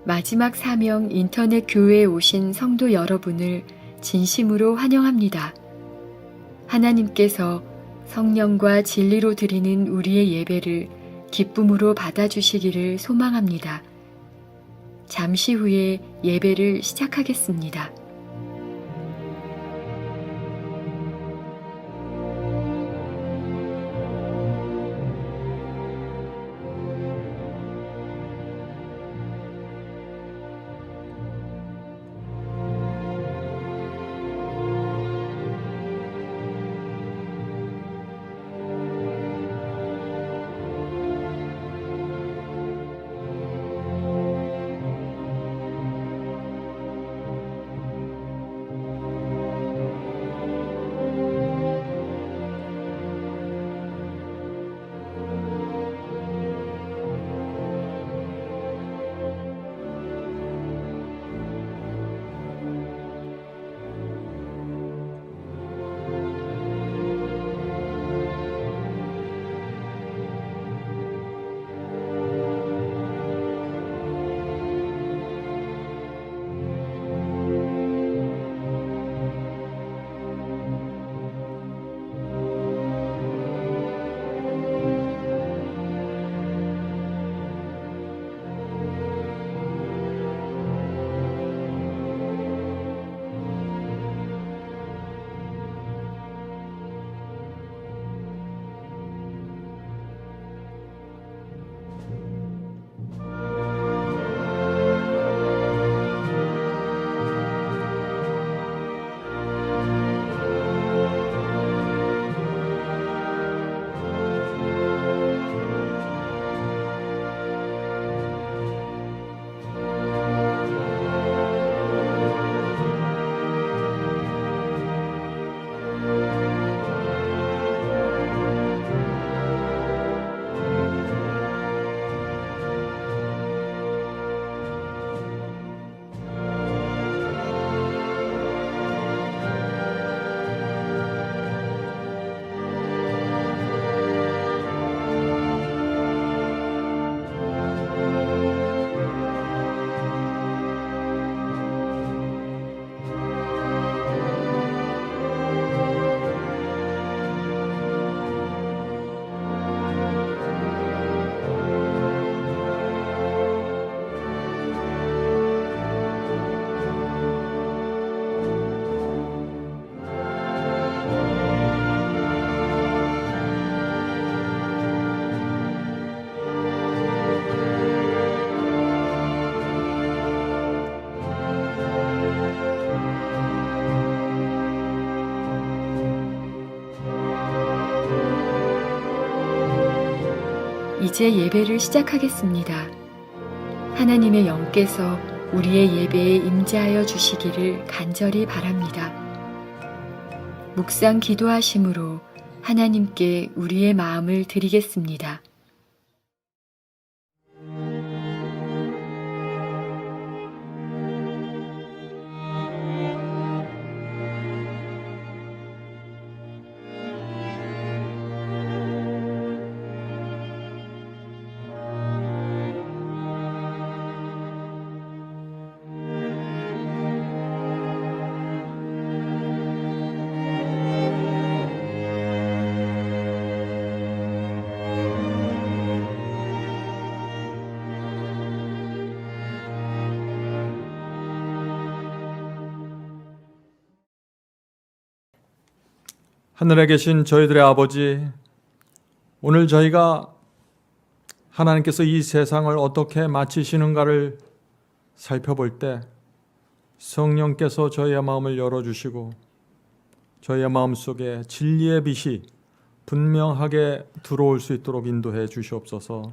마지막 사명 인터넷 교회에 오신 성도 여러분을 진심으로 환영합니다. 하나님께서 성령과 진리로 드리는 우리의 예배를 기쁨으로 받아주시기를 소망합니다. 잠시 후에 예배를 시작하겠습니다. 이제 예배를 시작하겠습니다. 하나님의 영께서 우리의 예배에 임재하여 주시기를 간절히 바랍니다. 묵상 기도하심으로 하나님께 우리의 마음을 드리겠습니다. 하늘에 계신 저희들의 아버지, 오늘 저희가 하나님께서 이 세상을 어떻게 마치시는가를 살펴볼 때 성령께서 저희의 마음을 열어주시고 저희의 마음속에 진리의 빛이 분명하게 들어올 수 있도록 인도해 주시옵소서.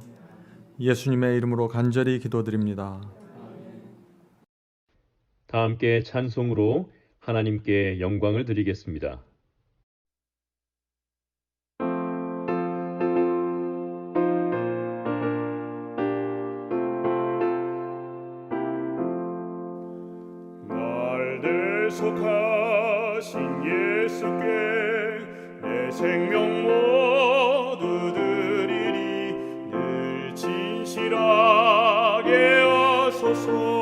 예수님의 이름으로 간절히 기도드립니다. 다 함께 찬송으로 하나님께 영광을 드리겠습니다. 날 대속하신 예수께 내 생명 모두 드리리. 늘 진실하게 하소서.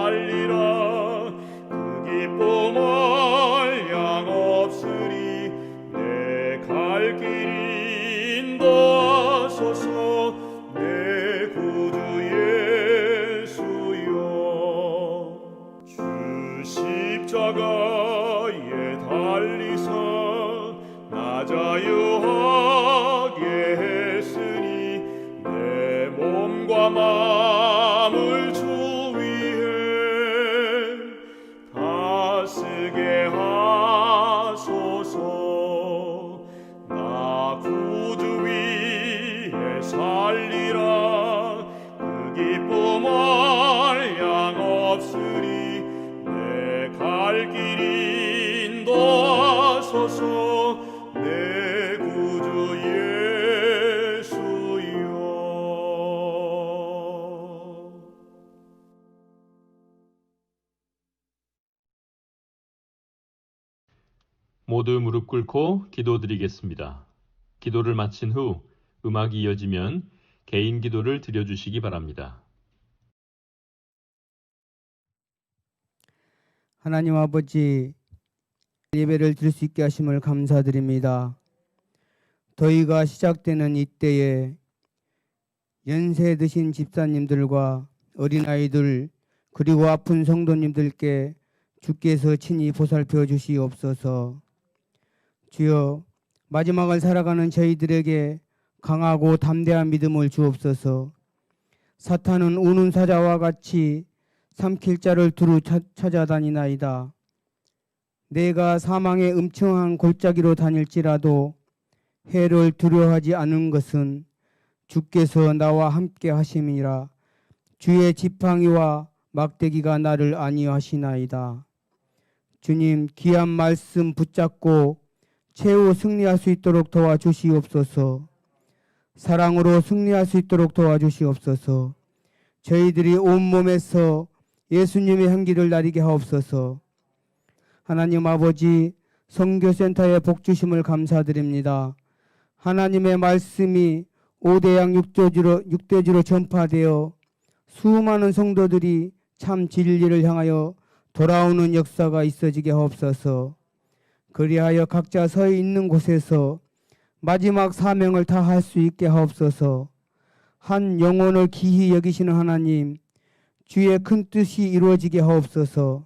살리라. 그 기쁨을 양없으리. 내 갈 길 인도하소서. 내 구주 예수여. 주 십자가에 달리사 나 자유하게 했으니 내 몸과 마음을 주 위에 다스게 하소서. 나 구주 위에 살리라. 그 기쁨을 양없으리. 내 갈 길 인도하소서. 내 구주 예수여. 모두 무릎 꿇고 기도드리겠습니다. 기도를 마친 후 음악이 이어지면 개인 기도를 드려주시기 바랍니다. 하나님 아버지, 예배를 드릴 수 있게 하심을 감사드립니다. 더위가 시작되는 이때에 연세 드신 집사님들과 어린아이들 그리고 아픈 성도님들께 주께서 친히 보살펴 주시옵소서. 주여, 마지막을 살아가는 저희들에게 강하고 담대한 믿음을 주옵소서. 사탄은 우는 사자와 같이 삼킬 자를 두루 찾아다니나이다. 내가 사망의 음침한 골짜기로 다닐지라도 해를 두려워하지 않은 것은 주께서 나와 함께 하심이라. 주의 지팡이와 막대기가 나를 안위하시나이다. 주님, 귀한 말씀 붙잡고 최후 승리할 수 있도록 도와주시옵소서. 사랑으로 승리할 수 있도록 도와주시옵소서. 저희들이 온몸에서 예수님의 향기를 나리게 하옵소서. 하나님 아버지, 선교센터에 복 주심을 감사드립니다. 하나님의 말씀이 5대양 6대지로 전파되어 수많은 성도들이 참 진리를 향하여 돌아오는 역사가 있어지게 하옵소서. 그리하여 각자 서 있는 곳에서 마지막 사명을 다할 수 있게 하옵소서. 한 영혼을 기히 여기시는 하나님, 주의 큰 뜻이 이루어지게 하옵소서.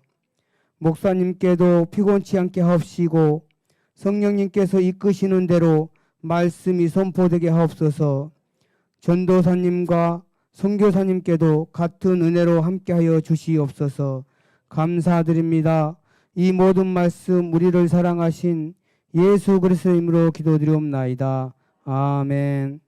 목사님께도 피곤치 않게 하옵시고 성령님께서 이끄시는 대로 말씀이 선포되게 하옵소서. 전도사님과 선교사님께도 같은 은혜로 함께하여 주시옵소서. 감사드립니다. 이 모든 말씀 우리를 사랑하신 예수 그리스도의 이름으로 기도드리옵나이다. 아멘.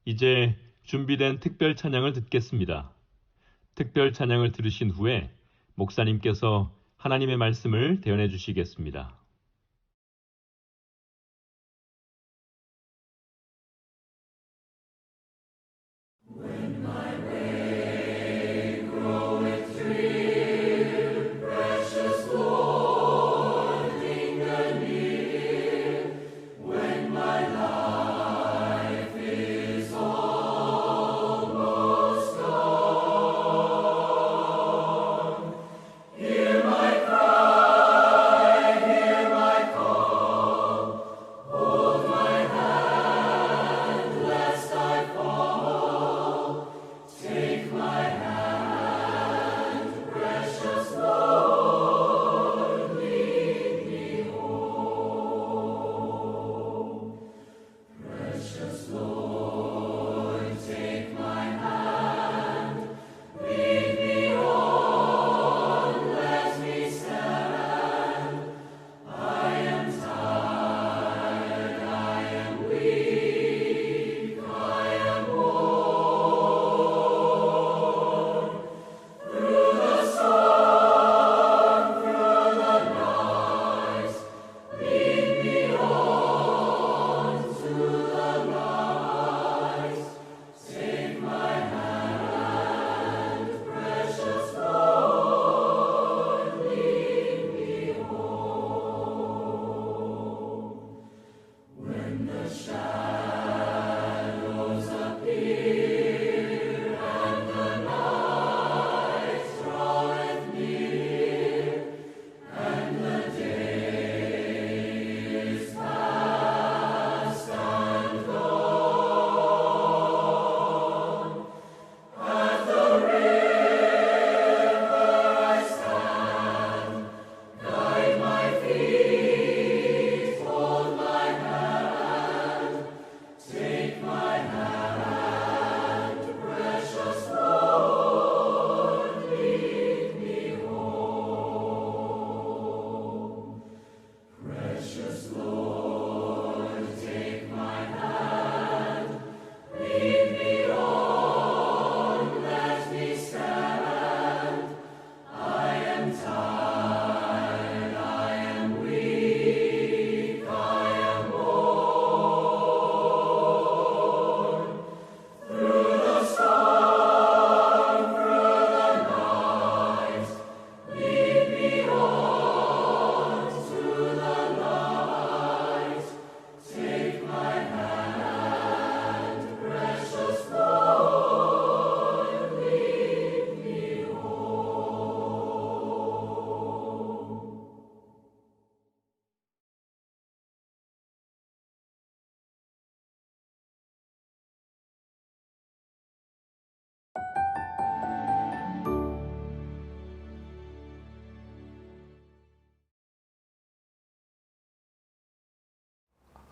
이제 준비된 특별 찬양을 듣겠습니다. 특별 찬양을 들으신 후에 목사님께서 하나님의 말씀을 대언해 주시겠습니다. Hear my cry, hear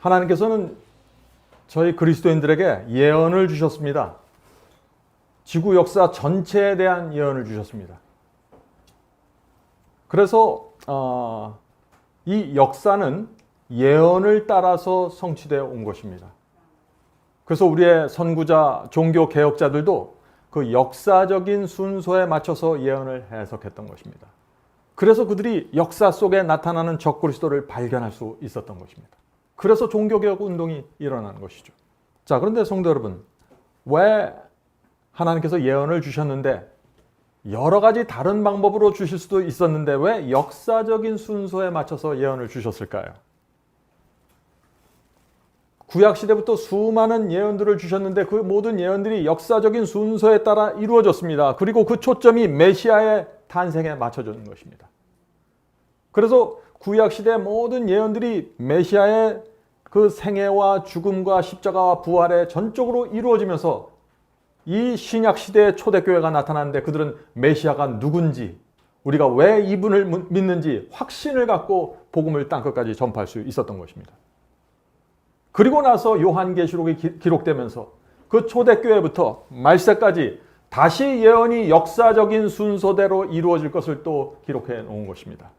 하나님께서는 저희 그리스도인들에게 예언을 주셨습니다. 지구 역사 전체에 대한 예언을 주셨습니다. 그래서 이 역사는 예언을 따라서 성취되어 온 것입니다. 그래서 우리의 선구자, 종교 개혁자들도 그 역사적인 순서에 맞춰서 예언을 해석했던 것입니다. 그래서 그들이 역사 속에 나타나는 적그리스도를 발견할 수 있었던 것입니다. 그래서 종교개혁 운동이 일어난 것이죠. 자, 그런데 성도 여러분, 왜 하나님께서 예언을 주셨는데 여러 가지 다른 방법으로 주실 수도 있었는데 왜 역사적인 순서에 맞춰서 예언을 주셨을까요? 구약시대부터 수많은 예언들을 주셨는데 그 모든 예언들이 역사적인 순서에 따라 이루어졌습니다. 그리고 그 초점이 메시아의 탄생에 맞춰지는 것입니다. 그래서 구약시대 모든 예언들이 메시아의 그 생애와 죽음과 십자가와 부활에 전적으로 이루어지면서 이 신약시대의 초대교회가 나타났는데 그들은 메시아가 누군지, 우리가 왜 이분을 믿는지 확신을 갖고 복음을 땅끝까지 전파할 수 있었던 것입니다. 그리고 나서 요한계시록이 기록되면서 그 초대교회부터 말세까지 다시 예언이 역사적인 순서대로 이루어질 것을 또 기록해 놓은 것입니다.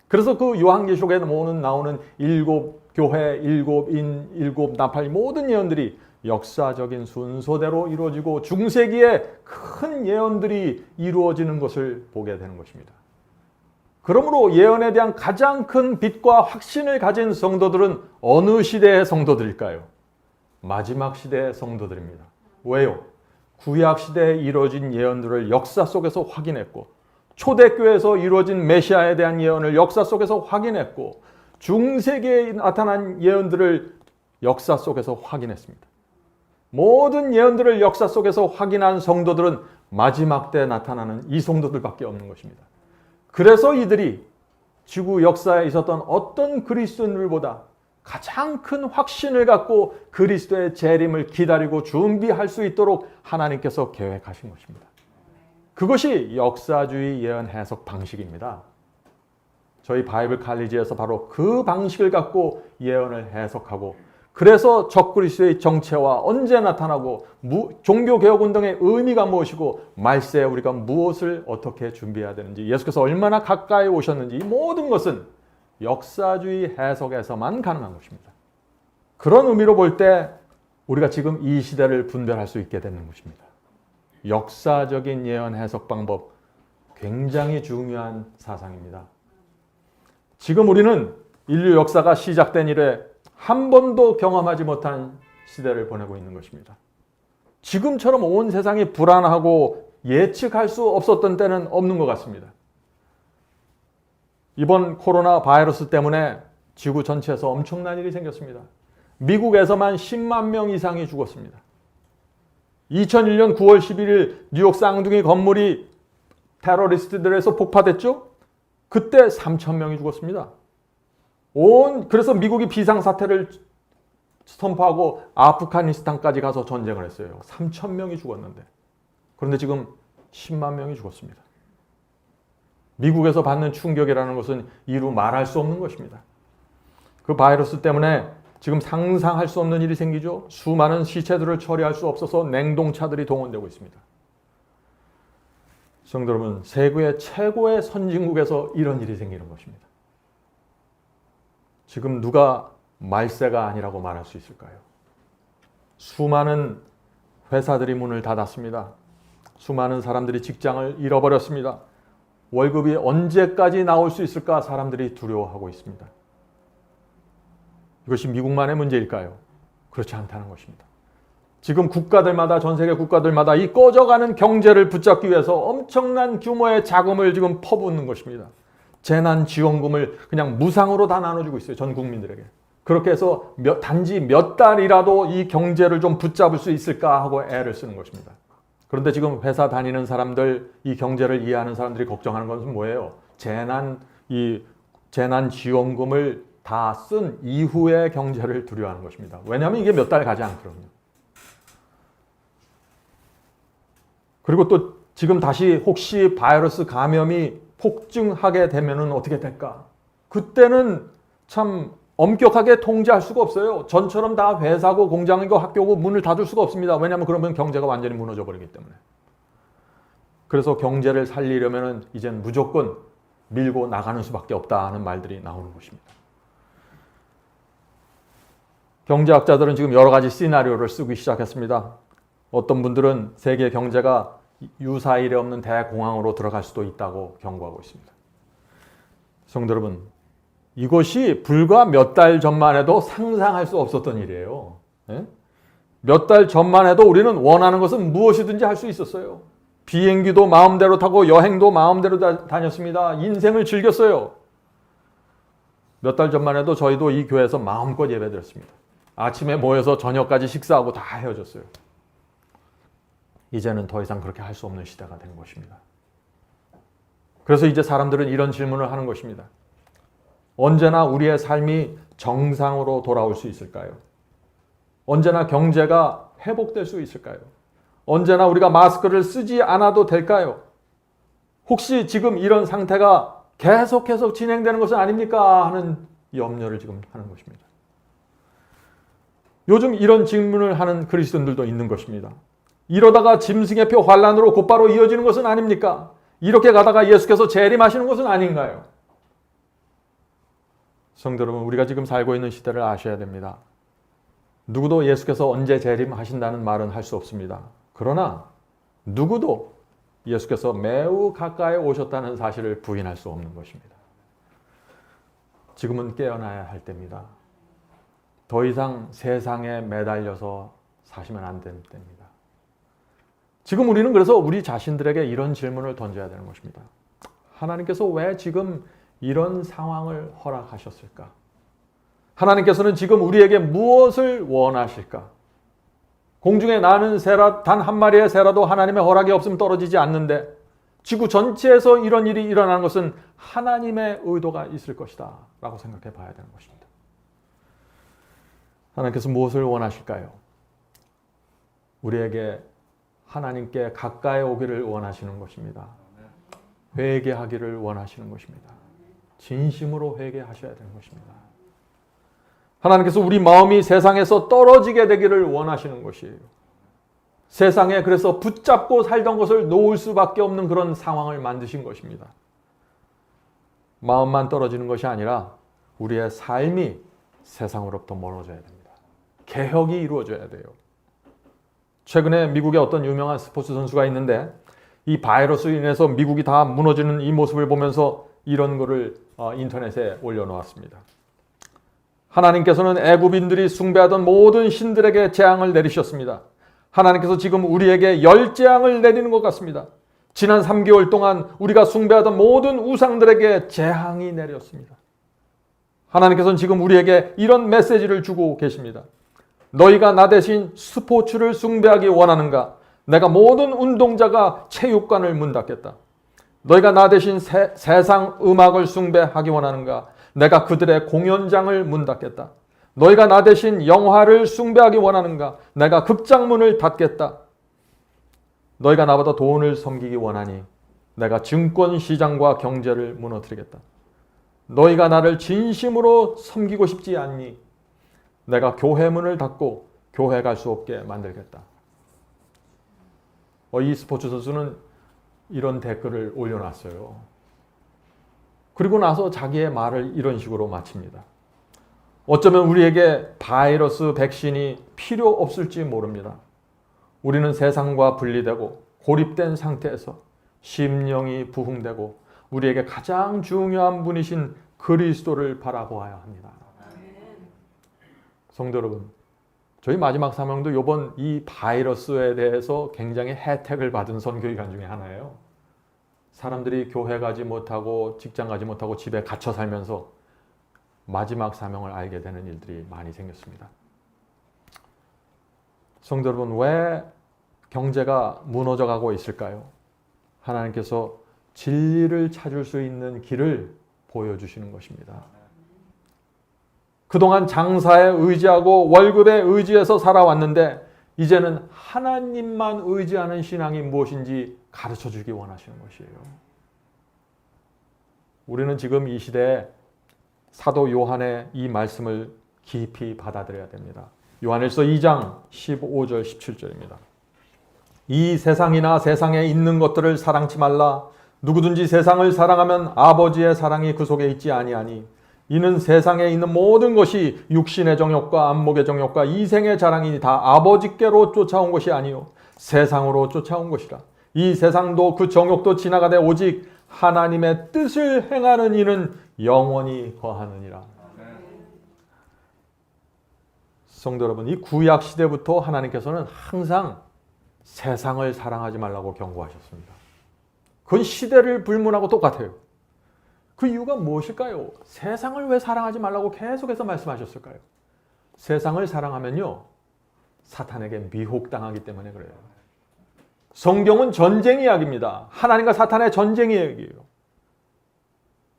그래서 그 요한계시록에 나오는 7교회, 7인, 7나팔 모든 예언들이 역사적인 순서대로 이루어지고 중세기에 큰 예언들이 이루어지는 것을 보게 되는 것입니다. 그러므로 예언에 대한 가장 큰 빛과 확신을 가진 성도들은 어느 시대의 성도들일까요? 마지막 시대의 성도들입니다. 왜요? 구약시대에 이루어진 예언들을 역사 속에서 확인했고 초대교회에서 이루어진 메시아에 대한 예언을 역사 속에서 확인했고 중세기에 나타난 예언들을 역사 속에서 확인했습니다. 모든 예언들을 역사 속에서 확인한 성도들은 마지막 때 나타나는 이 성도들밖에 없는 것입니다. 그래서 이들이 지구 역사에 있었던 어떤 그리스도인들보다 가장 큰 확신을 갖고 그리스도의 재림을 기다리고 준비할 수 있도록 하나님께서 계획하신 것입니다. 그것이 역사주의 예언 해석 방식입니다. 저희 바이블 칼리지에서 바로 그 방식을 갖고 예언을 해석하고 그래서 적그리스도의 정체와 언제 나타나고 종교개혁운동의 의미가 무엇이고 말세에 우리가 무엇을 어떻게 준비해야 되는지 예수께서 얼마나 가까이 오셨는지 이 모든 것은 역사주의 해석에서만 가능한 것입니다. 그런 의미로 볼 때 우리가 지금 이 시대를 분별할 수 있게 되는 것입니다. 역사적인 예언 해석 방법 굉장히 중요한 사상입니다. 지금 우리는 인류 역사가 시작된 이래 한 번도 경험하지 못한 시대를 보내고 있는 것입니다. 지금처럼 온 세상이 불안하고 예측할 수 없었던 때는 없는 것 같습니다. 이번 코로나 바이러스 때문에 지구 전체에서 엄청난 일이 생겼습니다. 미국에서만 10만 명 이상이 죽었습니다. 2001년 9월 11일 뉴욕 쌍둥이 건물이 테러리스트들에서 폭파됐죠? 그때 3천 명이 죽었습니다. 그래서 미국이 비상사태를 선포하고 아프가니스탄까지 가서 전쟁을 했어요. 3천 명이 죽었는데. 그런데 지금 10만 명이 죽었습니다. 미국에서 받는 충격이라는 것은 이루 말할 수 없는 것입니다. 그 바이러스 때문에 지금 상상할 수 없는 일이 생기죠. 수많은 시체들을 처리할 수 없어서 냉동차들이 동원되고 있습니다. 성도 여러분, 세계 최고의 선진국에서 이런 일이 생기는 것입니다. 지금 누가 말세가 아니라고 말할 수 있을까요? 수많은 회사들이 문을 닫았습니다. 수많은 사람들이 직장을 잃어버렸습니다. 월급이 언제까지 나올 수 있을까 사람들이 두려워하고 있습니다. 이것이 미국만의 문제일까요? 그렇지 않다는 것입니다. 지금 국가들마다, 전 세계 국가들마다 이 꺼져가는 경제를 붙잡기 위해서 엄청난 규모의 자금을 지금 퍼붓는 것입니다. 재난지원금을 그냥 무상으로 다 나눠주고 있어요. 전 국민들에게. 그렇게 해서 단지 몇 달이라도 이 경제를 좀 붙잡을 수 있을까 하고 애를 쓰는 것입니다. 그런데 지금 회사 다니는 사람들, 이 경제를 이해하는 사람들이 걱정하는 것은 뭐예요? 재난지원금을 다 쓴 이후의 경제를 두려워하는 것입니다. 왜냐하면 이게 몇 달 가지 않거든요. 그리고 또 지금 다시 혹시 바이러스 감염이 폭증하게 되면 어떻게 될까? 그때는 참 엄격하게 통제할 수가 없어요. 전처럼 다 회사고 공장이고 학교고 문을 닫을 수가 없습니다. 왜냐하면 그러면 경제가 완전히 무너져 버리기 때문에. 그래서 경제를 살리려면 이젠 무조건 밀고 나가는 수밖에 없다 하는 말들이 나오는 것입니다. 경제학자들은 지금 여러 가지 시나리오를 쓰기 시작했습니다. 어떤 분들은 세계 경제가 유사일에 없는 대공황으로 들어갈 수도 있다고 경고하고 있습니다. 성도 여러분, 이것이 불과 몇 달 전만 해도 상상할 수 없었던 일이에요. 몇 달 전만 해도 우리는 원하는 것은 무엇이든지 할 수 있었어요. 비행기도 마음대로 타고 여행도 마음대로 다녔습니다. 인생을 즐겼어요. 몇 달 전만 해도 저희도 이 교회에서 마음껏 예배드렸습니다. 아침에 모여서 저녁까지 식사하고 다 헤어졌어요. 이제는 더 이상 그렇게 할 수 없는 시대가 된 것입니다. 그래서 이제 사람들은 이런 질문을 하는 것입니다. 언제나 우리의 삶이 정상으로 돌아올 수 있을까요? 언제나 경제가 회복될 수 있을까요? 언제나 우리가 마스크를 쓰지 않아도 될까요? 혹시 지금 이런 상태가 계속해서 진행되는 것은 아닙니까? 하는 염려를 지금 하는 것입니다. 요즘 이런 질문을 하는 그리스도인들도 있는 것입니다. 이러다가 짐승의 표 환란으로 곧바로 이어지는 것은 아닙니까? 이렇게 가다가 예수께서 재림하시는 것은 아닌가요? 성도 여러분, 우리가 지금 살고 있는 시대를 아셔야 됩니다. 누구도 예수께서 언제 재림하신다는 말은 할 수 없습니다. 그러나 누구도 예수께서 매우 가까이 오셨다는 사실을 부인할 수 없는 것입니다. 지금은 깨어나야 할 때입니다. 더 이상 세상에 매달려서 사시면 안 되는 때입니다. 지금 우리는 그래서 우리 자신들에게 이런 질문을 던져야 되는 것입니다. 하나님께서 왜 지금 이런 상황을 허락하셨을까? 하나님께서는 지금 우리에게 무엇을 원하실까? 공중에 나는 새라, 단 한 마리의 새라도 하나님의 허락이 없으면 떨어지지 않는데 지구 전체에서 이런 일이 일어나는 것은 하나님의 의도가 있을 것이다 라고 생각해 봐야 되는 것입니다. 하나님께서 무엇을 원하실까요? 우리에게 하나님께 가까이 오기를 원하시는 것입니다. 회개하기를 원하시는 것입니다. 진심으로 회개하셔야 되는 것입니다. 하나님께서 우리 마음이 세상에서 떨어지게 되기를 원하시는 것이에요. 세상에 그래서 붙잡고 살던 것을 놓을 수밖에 없는 그런 상황을 만드신 것입니다. 마음만 떨어지는 것이 아니라 우리의 삶이 세상으로부터 멀어져야 됩니다. 개혁이 이루어져야 돼요. 최근에 미국의 어떤 유명한 스포츠 선수가 있는데 이 바이러스로 인해서 미국이 다 무너지는 이 모습을 보면서 이런 거를 인터넷에 올려놓았습니다. 하나님께서는 애굽인들이 숭배하던 모든 신들에게 재앙을 내리셨습니다. 하나님께서 지금 우리에게 열 재앙을 내리는 것 같습니다. 지난 3개월 동안 우리가 숭배하던 모든 우상들에게 재앙이 내렸습니다. 하나님께서는 지금 우리에게 이런 메시지를 주고 계십니다. 너희가 나 대신 스포츠를 숭배하기 원하는가? 내가 모든 운동자가 체육관을 문 닫겠다. 너희가 나 대신 세상 음악을 숭배하기 원하는가? 내가 그들의 공연장을 문 닫겠다. 너희가 나 대신 영화를 숭배하기 원하는가? 내가 극장문을 닫겠다. 너희가 나보다 돈을 섬기기 원하니 내가 증권시장과 경제를 무너뜨리겠다. 너희가 나를 진심으로 섬기고 싶지 않니? 내가 교회 문을 닫고 교회 갈 수 없게 만들겠다. 이 스포츠 선수는 이런 댓글을 올려놨어요. 그리고 나서 자기의 말을 이런 식으로 마칩니다. 어쩌면 우리에게 바이러스 백신이 필요 없을지 모릅니다. 우리는 세상과 분리되고 고립된 상태에서 심령이 부흥되고 우리에게 가장 중요한 분이신 그리스도를 바라보아야 합니다. 성도 여러분, 저희 마지막 사명도 이번 이 바이러스에 대해서 굉장히 혜택을 받은 선교기간 중에 하나예요. 사람들이 교회 가지 못하고 직장 가지 못하고 집에 갇혀 살면서 마지막 사명을 알게 되는 일들이 많이 생겼습니다. 성도 여러분, 왜 경제가 무너져 가고 있을까요? 하나님께서 진리를 찾을 수 있는 길을 보여주시는 것입니다. 그동안 장사에 의지하고 월급에 의지해서 살아왔는데 이제는 하나님만 의지하는 신앙이 무엇인지 가르쳐 주기 원하시는 것이에요. 우리는 지금 이 시대에 사도 요한의 이 말씀을 깊이 받아들여야 됩니다. 요한일서 2장 15절 17절입니다. 이 세상이나 세상에 있는 것들을 사랑치 말라. 누구든지 세상을 사랑하면 아버지의 사랑이 그 속에 있지 아니하니 이는 세상에 있는 모든 것이 육신의 정욕과 안목의 정욕과 이생의 자랑이니 다 아버지께로 쫓아온 것이 아니요 세상으로 쫓아온 것이라. 이 세상도 그 정욕도 지나가되 오직 하나님의 뜻을 행하는 이는 영원히 거하느니라. 성도 여러분, 이 구약 시대부터 하나님께서는 항상 세상을 사랑하지 말라고 경고하셨습니다. 그건 시대를 불문하고 똑같아요. 그 이유가 무엇일까요? 세상을 왜 사랑하지 말라고 계속해서 말씀하셨을까요? 세상을 사랑하면요, 사탄에게 미혹당하기 때문에 그래요. 성경은 전쟁 이야기입니다. 하나님과 사탄의 전쟁 이야기예요.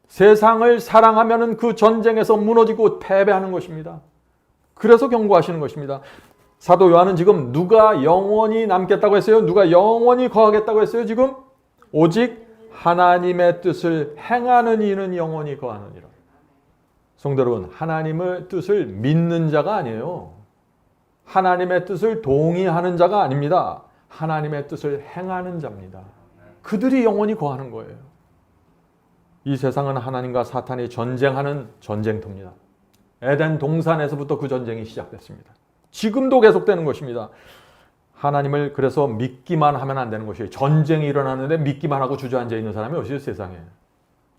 세상을 사랑하면 그 전쟁에서 무너지고 패배하는 것입니다. 그래서 경고하시는 것입니다. 사도 요한은 지금 누가 영원히 남겠다고 했어요? 누가 영원히 거하겠다고 했어요? 지금 오직 하나님의 뜻을 행하는 이는 영원히 거하느니라. 성도 여러분, 하나님의 뜻을 믿는 자가 아니에요. 하나님의 뜻을 동의하는 자가 아닙니다. 하나님의 뜻을 행하는 자입니다. 그들이 영원히 거하는 거예요. 이 세상은 하나님과 사탄이 전쟁하는 전쟁터입니다. 에덴 동산에서부터 그 전쟁이 시작됐습니다. 지금도 계속되는 것입니다. 하나님을 그래서 믿기만 하면 안 되는 것이에요. 전쟁이 일어나는데 믿기만 하고 주저앉아 있는 사람이 어디 있어요, 세상에.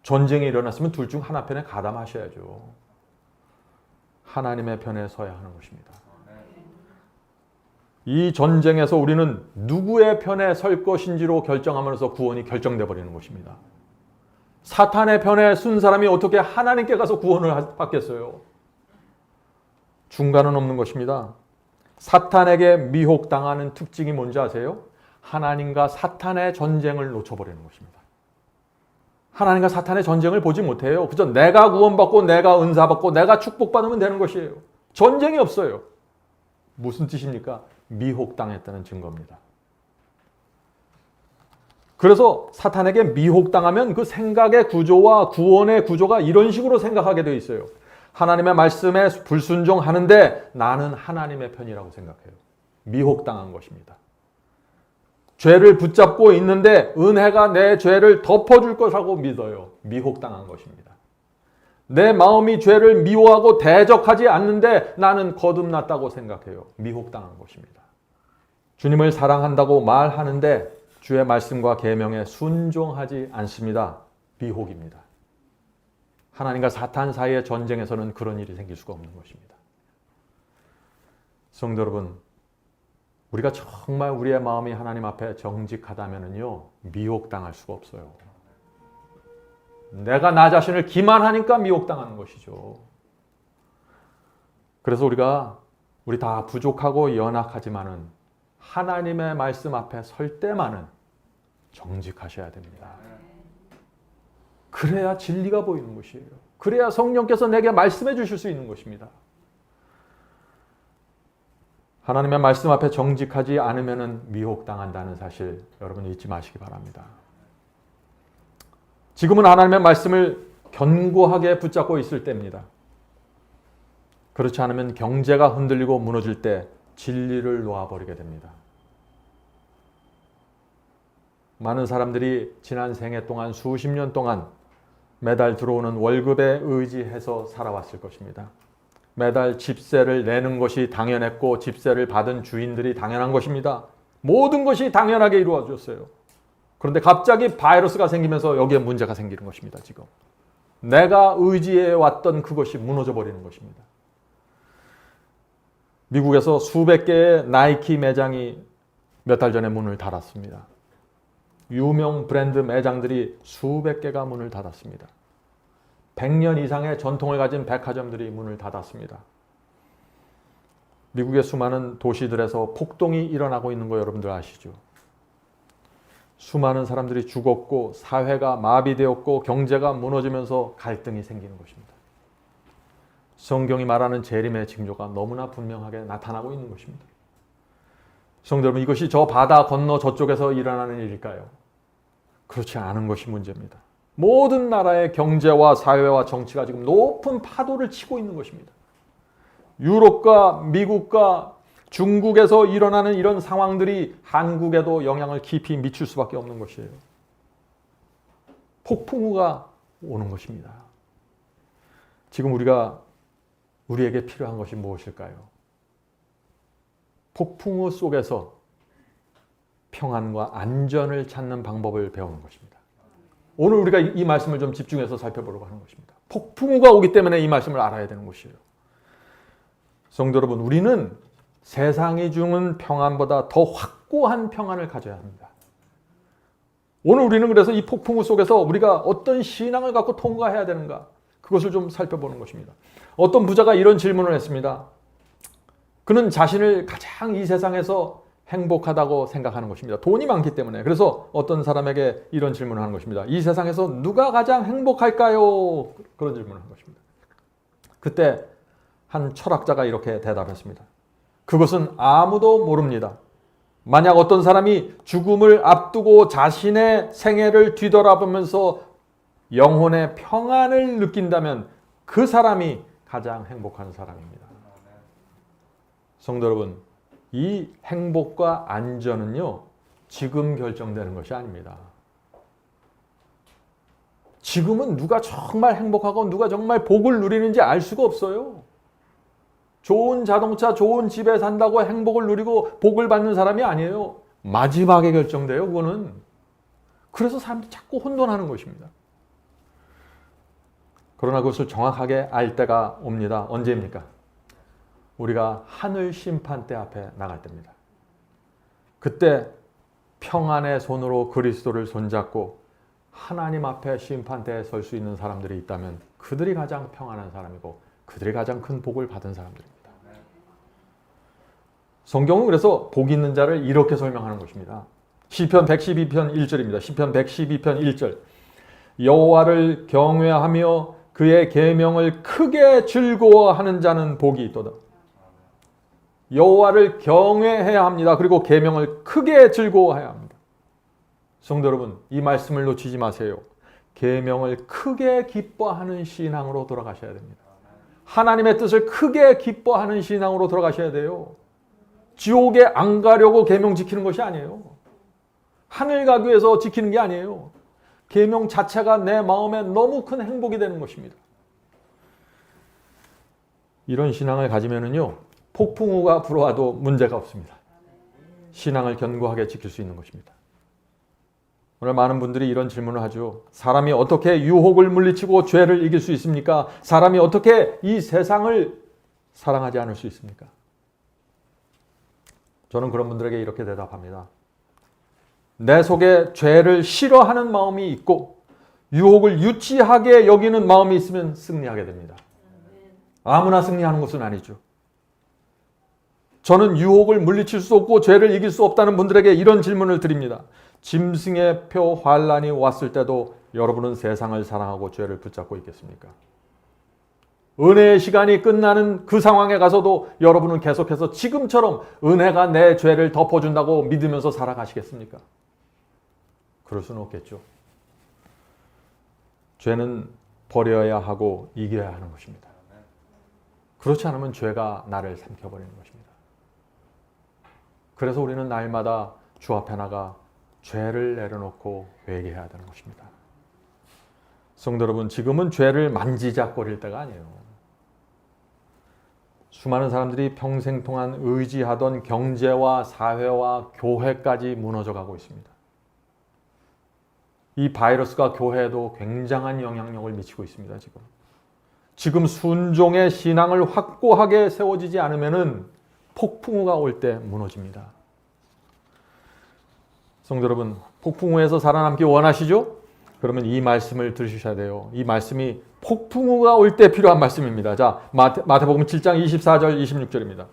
전쟁이 일어났으면 둘 중 하나 편에 가담하셔야죠. 하나님의 편에 서야 하는 것입니다. 이 전쟁에서 우리는 누구의 편에 설 것인지로 결정하면서 구원이 결정돼 버리는 것입니다. 사탄의 편에 쓴 사람이 어떻게 하나님께 가서 구원을 받겠어요? 중간은 없는 것입니다. 사탄에게 미혹당하는 특징이 뭔지 아세요? 하나님과 사탄의 전쟁을 놓쳐버리는 것입니다. 하나님과 사탄의 전쟁을 보지 못해요. 그저 내가 구원받고 내가 은사받고 내가 축복받으면 되는 것이에요. 전쟁이 없어요. 무슨 뜻입니까? 미혹당했다는 증거입니다. 그래서 사탄에게 미혹당하면 그 생각의 구조와 구원의 구조가 이런 식으로 생각하게 되어 있어요. 하나님의 말씀에 불순종하는데 나는 하나님의 편이라고 생각해요. 미혹당한 것입니다. 죄를 붙잡고 있는데 은혜가 내 죄를 덮어줄 것이라고 믿어요. 미혹당한 것입니다. 내 마음이 죄를 미워하고 대적하지 않는데 나는 거듭났다고 생각해요. 미혹당한 것입니다. 주님을 사랑한다고 말하는데 주의 말씀과 계명에 순종하지 않습니다. 미혹입니다. 하나님과 사탄 사이의 전쟁에서는 그런 일이 생길 수가 없는 것입니다. 성도 여러분, 우리가 정말 우리의 마음이 하나님 앞에 정직하다면요, 미혹당할 수가 없어요. 내가 나 자신을 기만하니까 미혹당하는 것이죠. 그래서 우리 다 부족하고 연약하지만은 하나님의 말씀 앞에 설 때만은 정직하셔야 됩니다. 그래야 진리가 보이는 것이에요. 그래야 성령께서 내게 말씀해 주실 수 있는 것입니다. 하나님의 말씀 앞에 정직하지 않으면 미혹당한다는 사실 여러분 잊지 마시기 바랍니다. 지금은 하나님의 말씀을 견고하게 붙잡고 있을 때입니다. 그렇지 않으면 경제가 흔들리고 무너질 때 진리를 놓아버리게 됩니다. 많은 사람들이 지난 생애 동안 수십 년 동안 매달 들어오는 월급에 의지해서 살아왔을 것입니다. 매달 집세를 내는 것이 당연했고 집세를 받은 주인들이 당연한 것입니다. 모든 것이 당연하게 이루어졌어요. 그런데 갑자기 바이러스가 생기면서 여기에 문제가 생기는 것입니다. 지금 내가 의지해왔던 그것이 무너져 버리는 것입니다. 미국에서 수백 개의 나이키 매장이 몇 달 전에 문을 닫았습니다. 유명 브랜드 매장들이 수백 개가 문을 닫았습니다. 100년 이상의 전통을 가진 백화점들이 문을 닫았습니다. 미국의 수많은 도시들에서 폭동이 일어나고 있는 거 여러분들 아시죠? 수많은 사람들이 죽었고 사회가 마비되었고 경제가 무너지면서 갈등이 생기는 것입니다. 성경이 말하는 재림의 징조가 너무나 분명하게 나타나고 있는 것입니다. 성도 여러분, 이것이 저 바다 건너 저쪽에서 일어나는 일일까요? 그렇지 않은 것이 문제입니다. 모든 나라의 경제와 사회와 정치가 지금 높은 파도를 치고 있는 것입니다. 유럽과 미국과 중국에서 일어나는 이런 상황들이 한국에도 영향을 깊이 미칠 수밖에 없는 것이에요. 폭풍우가 오는 것입니다. 지금 우리에게 필요한 것이 무엇일까요? 폭풍우 속에서 평안과 안전을 찾는 방법을 배우는 것입니다. 오늘 우리가 이 말씀을 좀 집중해서 살펴보려고 하는 것입니다. 폭풍우가 오기 때문에 이 말씀을 알아야 되는 것이에요. 성도 여러분, 우리는 세상이 주는 평안보다 더 확고한 평안을 가져야 합니다. 오늘 우리는 그래서 이 폭풍우 속에서 우리가 어떤 신앙을 갖고 통과해야 되는가, 그것을 좀 살펴보는 것입니다. 어떤 부자가 이런 질문을 했습니다. 그는 자신을 가장 이 세상에서 행복하다고 생각하는 것입니다. 돈이 많기 때문에. 그래서 어떤 사람에게 이런 질문을 하는 것입니다. 이 세상에서 누가 가장 행복할까요? 그런 질문을 한 것입니다. 그때 한 철학자가 이렇게 대답했습니다. 그것은 아무도 모릅니다. 만약 어떤 사람이 죽음을 앞두고 자신의 생애를 뒤돌아보면서 영혼의 평안을 느낀다면 그 사람이 가장 행복한 사람입니다. 성도 여러분, 이 행복과 안전은요, 지금 결정되는 것이 아닙니다. 지금은 누가 정말 행복하고 누가 정말 복을 누리는지 알 수가 없어요. 좋은 자동차, 좋은 집에 산다고 행복을 누리고 복을 받는 사람이 아니에요. 마지막에 결정돼요, 그거는. 그래서 사람들이 자꾸 혼돈하는 것입니다. 그러나 그것을 정확하게 알 때가 옵니다. 언제입니까? 우리가 하늘 심판대 앞에 나갈 때입니다. 그때 평안의 손으로 그리스도를 손잡고 하나님 앞에 심판대에 설 수 있는 사람들이 있다면 그들이 가장 평안한 사람이고 그들이 가장 큰 복을 받은 사람들입니다. 성경은 그래서 복 있는 자를 이렇게 설명하는 것입니다. 시편 112편 1절입니다. 시편 112편 1절. 여호와를 경외하며 그의 계명을 크게 즐거워하는 자는 복이 있도다. 여호와를 경외해야 합니다. 그리고 계명을 크게 즐거워해야 합니다. 성도 여러분, 이 말씀을 놓치지 마세요. 계명을 크게 기뻐하는 신앙으로 돌아가셔야 됩니다. 하나님의 뜻을 크게 기뻐하는 신앙으로 돌아가셔야 돼요. 지옥에 안 가려고 계명 지키는 것이 아니에요. 하늘 가기 위해서 지키는 게 아니에요. 계명 자체가 내 마음에 너무 큰 행복이 되는 것입니다. 이런 신앙을 가지면은요, 폭풍우가 불어와도 문제가 없습니다. 신앙을 견고하게 지킬 수 있는 것입니다. 오늘 많은 분들이 이런 질문을 하죠. 사람이 어떻게 유혹을 물리치고 죄를 이길 수 있습니까? 사람이 어떻게 이 세상을 사랑하지 않을 수 있습니까? 저는 그런 분들에게 이렇게 대답합니다. 내 속에 죄를 싫어하는 마음이 있고 유혹을 유치하게 여기는 마음이 있으면 승리하게 됩니다. 아무나 승리하는 것은 아니죠. 저는 유혹을 물리칠 수 없고 죄를 이길 수 없다는 분들에게 이런 질문을 드립니다. 짐승의 표 환란이 왔을 때도 여러분은 세상을 사랑하고 죄를 붙잡고 있겠습니까? 은혜의 시간이 끝나는 그 상황에 가서도 여러분은 계속해서 지금처럼 은혜가 내 죄를 덮어준다고 믿으면서 살아가시겠습니까? 그럴 수는 없겠죠. 죄는 버려야 하고 이겨야 하는 것입니다. 그렇지 않으면 죄가 나를 삼켜버리는 것입니다. 그래서 우리는 날마다 주 앞에 나가 죄를 내려놓고 회개해야 되는 것입니다. 성도 여러분, 지금은 죄를 만지작거릴 때가 아니에요. 수많은 사람들이 평생 동안 의지하던 경제와 사회와 교회까지 무너져가고 있습니다. 이 바이러스가 교회에도 굉장한 영향력을 미치고 있습니다. 지금 순종의 신앙을 확고하게 세워지지 않으면은 폭풍우가 올 때 무너집니다. 성도 여러분, 폭풍우에서 살아남기 원하시죠? 그러면 이 말씀을 들으셔야 돼요. 이 말씀이 폭풍우가 올 때 필요한 말씀입니다. 자, 마태복음 7장 24절 26절입니다.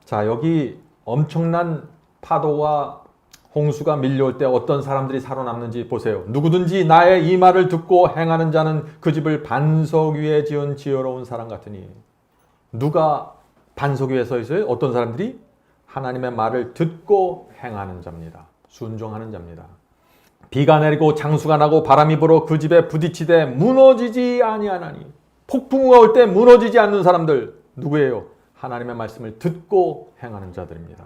자, 여기 엄청난 파도와 홍수가 밀려올 때 어떤 사람들이 살아남는지 보세요. 누구든지 나의 이 말을 듣고 행하는 자는 그 집을 반석 위에 지은 지혜로운 사람 같으니. 누가 반석 위에 서 있어요? 어떤 사람들이? 하나님의 말을 듣고 행하는 자입니다. 순종하는 자입니다. 비가 내리고 장수가 나고 바람이 불어 그 집에 부딪히되 무너지지 아니하나니. 폭풍우가 올 때 무너지지 않는 사람들 누구예요? 하나님의 말씀을 듣고 행하는 자들입니다.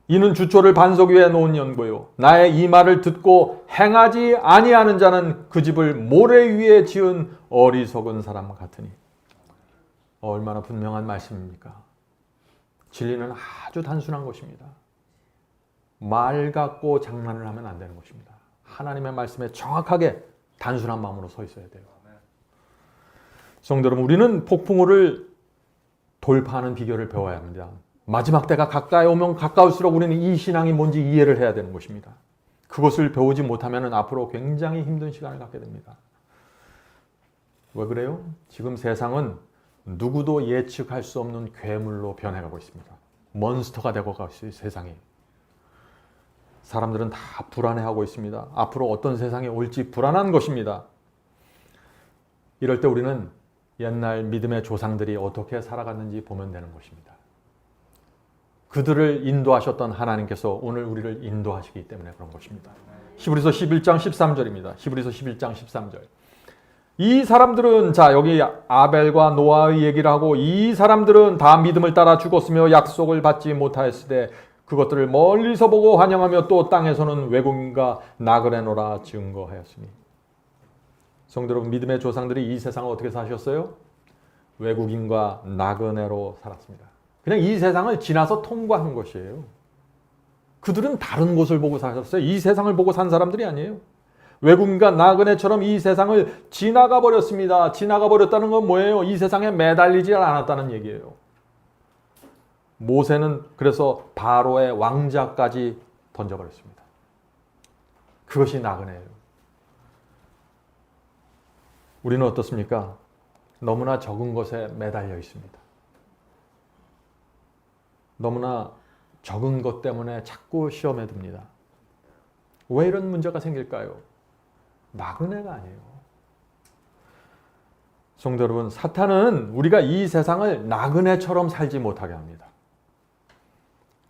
이는 주초를 반석 위에 놓은 연고요 나의 이 말을 듣고 행하지 아니하는 자는 그 집을 모래 위에 지은 어리석은 사람 같으니. 얼마나 분명한 말씀입니까? 진리는 아주 단순한 것입니다. 말 갖고 장난을 하면 안 되는 것입니다. 하나님의 말씀에 정확하게 단순한 마음으로 서 있어야 돼요. 성도 여러분, 우리는 폭풍우를 돌파하는 비결을 배워야 합니다. 마지막 때가 가까이 오면 가까울수록 우리는 이 신앙이 뭔지 이해를 해야 되는 것입니다. 그것을 배우지 못하면 앞으로 굉장히 힘든 시간을 갖게 됩니다. 왜 그래요? 지금 세상은 누구도 예측할 수 없는 괴물로 변해가고 있습니다. 몬스터가 되고 가고 있어요, 세상이. 사람들은 다 불안해하고 있습니다. 앞으로 어떤 세상이 올지 불안한 것입니다. 이럴 때 우리는 옛날 믿음의 조상들이 어떻게 살아갔는지 보면 되는 것입니다. 그들을 인도하셨던 하나님께서 오늘 우리를 인도하시기 때문에 그런 것입니다. 히브리서 11장 13절입니다. 히브리서 11장 13절. 이 사람들은, 자, 여기 아벨과 노아의 얘기를 하고, 이 사람들은 다 믿음을 따라 죽었으며 약속을 받지 못하였으되 그것들을 멀리서 보고 환영하며 또 땅에서는 외국인과 나그네노라 증거하였으니. 성도 여러분, 믿음의 조상들이 이 세상을 어떻게 사셨어요? 외국인과 나그네로 살았습니다. 그냥 이 세상을 지나서 통과한 것이에요. 그들은 다른 곳을 보고 사셨어요. 이 세상을 보고 산 사람들이 아니에요. 외국인과 나그네처럼 이 세상을 지나가 버렸습니다. 지나가 버렸다는 건 뭐예요? 이 세상에 매달리지 않았다는 얘기예요. 모세는 그래서 바로의 왕자까지 던져버렸습니다. 그것이 나그네예요. 우리는 어떻습니까? 너무나 적은 것에 매달려 있습니다. 너무나 적은 것 때문에 자꾸 시험에 듭니다. 왜 이런 문제가 생길까요? 나그네가 아니에요. 성도 여러분, 사탄은 우리가 이 세상을 나그네처럼 살지 못하게 합니다.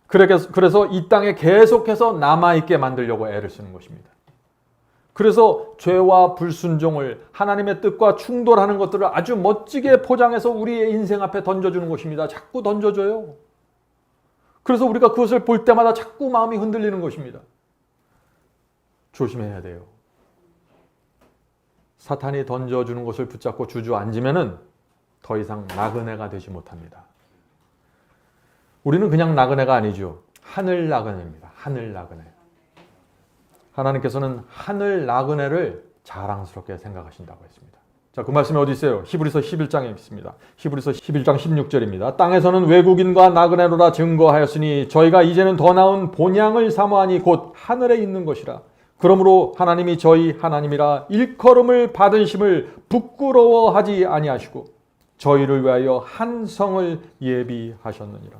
그래서 이 땅에 계속해서 남아있게 만들려고 애를 쓰는 것입니다. 그래서 죄와 불순종을, 하나님의 뜻과 충돌하는 것들을 아주 멋지게 포장해서 우리의 인생 앞에 던져주는 것입니다. 자꾸 던져줘요. 그래서 우리가 그것을 볼 때마다 자꾸 마음이 흔들리는 것입니다. 조심해야 돼요. 사탄이 던져주는 것을 붙잡고 주저앉으면은 더 이상 나그네가 되지 못합니다. 우리는 그냥 나그네가 아니죠. 하늘 나그네입니다. 하늘 나그네. 하나님께서는 하늘 나그네를 자랑스럽게 생각하신다고 했습니다. 자, 그 말씀이 어디 있어요? 히브리서 11장에 있습니다. 히브리서 11장 16절입니다. 땅에서는 외국인과 나그네로라 증거하였으니 저희가 이제는 더 나은 본향을 사모하니 곧 하늘에 있는 것이라. 그러므로 하나님이 저희 하나님이라 일컬음을 받은 심을 부끄러워하지 아니하시고 저희를 위하여 한 성을 예비하셨느니라.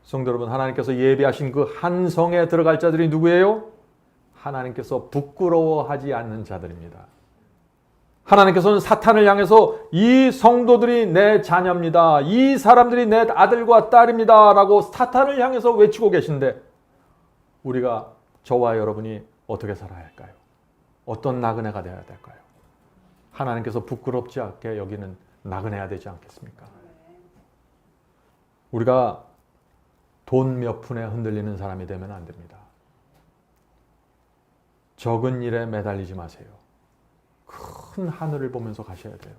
성도 여러분, 하나님께서 예비하신 그 한 성에 들어갈 자들이 누구예요? 하나님께서 부끄러워하지 않는 자들입니다. 하나님께서는 사탄을 향해서 이 성도들이 내 자녀입니다. 이 사람들이 내 아들과 딸입니다. 라고 사탄을 향해서 외치고 계신데 우리가, 저와 여러분이 어떻게 살아야 할까요? 어떤 나그네가 되어야 될까요? 하나님께서 부끄럽지 않게 여기는 나그네야 되지 않겠습니까? 우리가 돈 몇 푼에 흔들리는 사람이 되면 안 됩니다. 적은 일에 매달리지 마세요. 큰 하늘을 보면서 가셔야 돼요.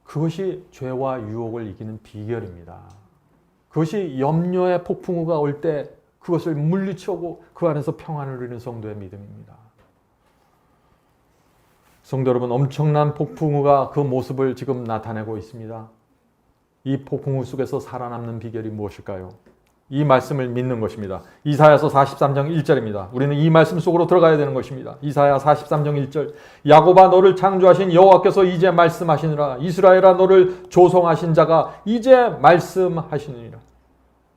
그것이 죄와 유혹을 이기는 비결입니다. 그것이 염려의 폭풍우가 올 때 그것을 물리치고 그 안에서 평안을 누리는 성도의 믿음입니다. 성도 여러분, 엄청난 폭풍우가 그 모습을 지금 나타내고 있습니다. 이 폭풍우 속에서 살아남는 비결이 무엇일까요? 이 말씀을 믿는 것입니다. 이사야서 43장 1절입니다. 우리는 이 말씀 속으로 들어가야 되는 것입니다. 이사야 43장 1절. 야곱아, 너를 창조하신 여호와께서 이제 말씀하시느라. 이스라엘아, 너를 조성하신 자가 이제 말씀하시느니라.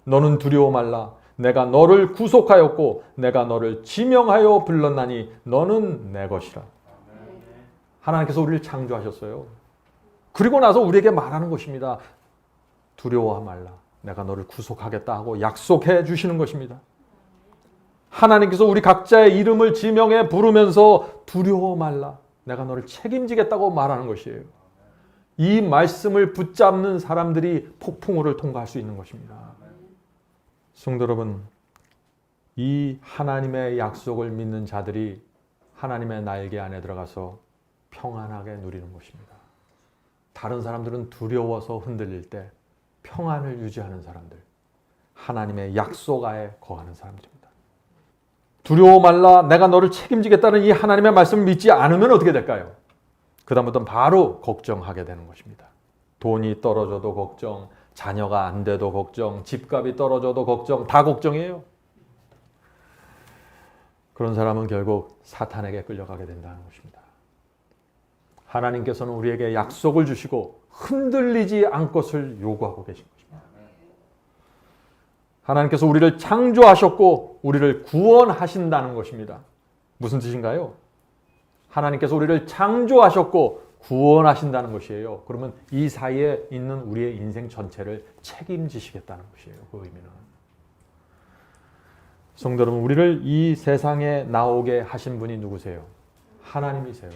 너는 두려워 말라. 내가 너를 구속하였고 내가 너를 지명하여 불렀나니 너는 내 것이라. 하나님께서 우리를 창조하셨어요. 그리고 나서 우리에게 말하는 것입니다. 두려워하지 말라. 내가 너를 구속하겠다 하고 약속해 주시는 것입니다. 하나님께서 우리 각자의 이름을 지명해 부르면서 두려워 말라. 내가 너를 책임지겠다고 말하는 것이에요. 이 말씀을 붙잡는 사람들이 폭풍우를 통과할 수 있는 것입니다. 성도 여러분, 이 하나님의 약속을 믿는 자들이 하나님의 날개 안에 들어가서 평안하게 누리는 것입니다. 다른 사람들은 두려워서 흔들릴 때 평안을 유지하는 사람들, 하나님의 약속하에 거하는 사람들입니다. 두려워 말라, 내가 너를 책임지겠다는 이 하나님의 말씀을 믿지 않으면 어떻게 될까요? 그 다음부터는 바로 걱정하게 되는 것입니다. 돈이 떨어져도 걱정, 자녀가 안 돼도 걱정, 집값이 떨어져도 걱정, 다 걱정이에요. 그런 사람은 결국 사탄에게 끌려가게 된다는 것입니다. 하나님께서는 우리에게 약속을 주시고 흔들리지 않것을 요구하고 계신 것입니다. 하나님께서 우리를 창조하셨고 우리를 구원하신다는 것입니다. 무슨 뜻인가요? 하나님께서 우리를 창조하셨고 구원하신다는 것이에요. 그러면 이 사이에 있는 우리의 인생 전체를 책임지시겠다는 것이에요. 그 의미는. 성도 여러분, 우리를 이 세상에 나오게 하신 분이 누구세요? 하나님이세요.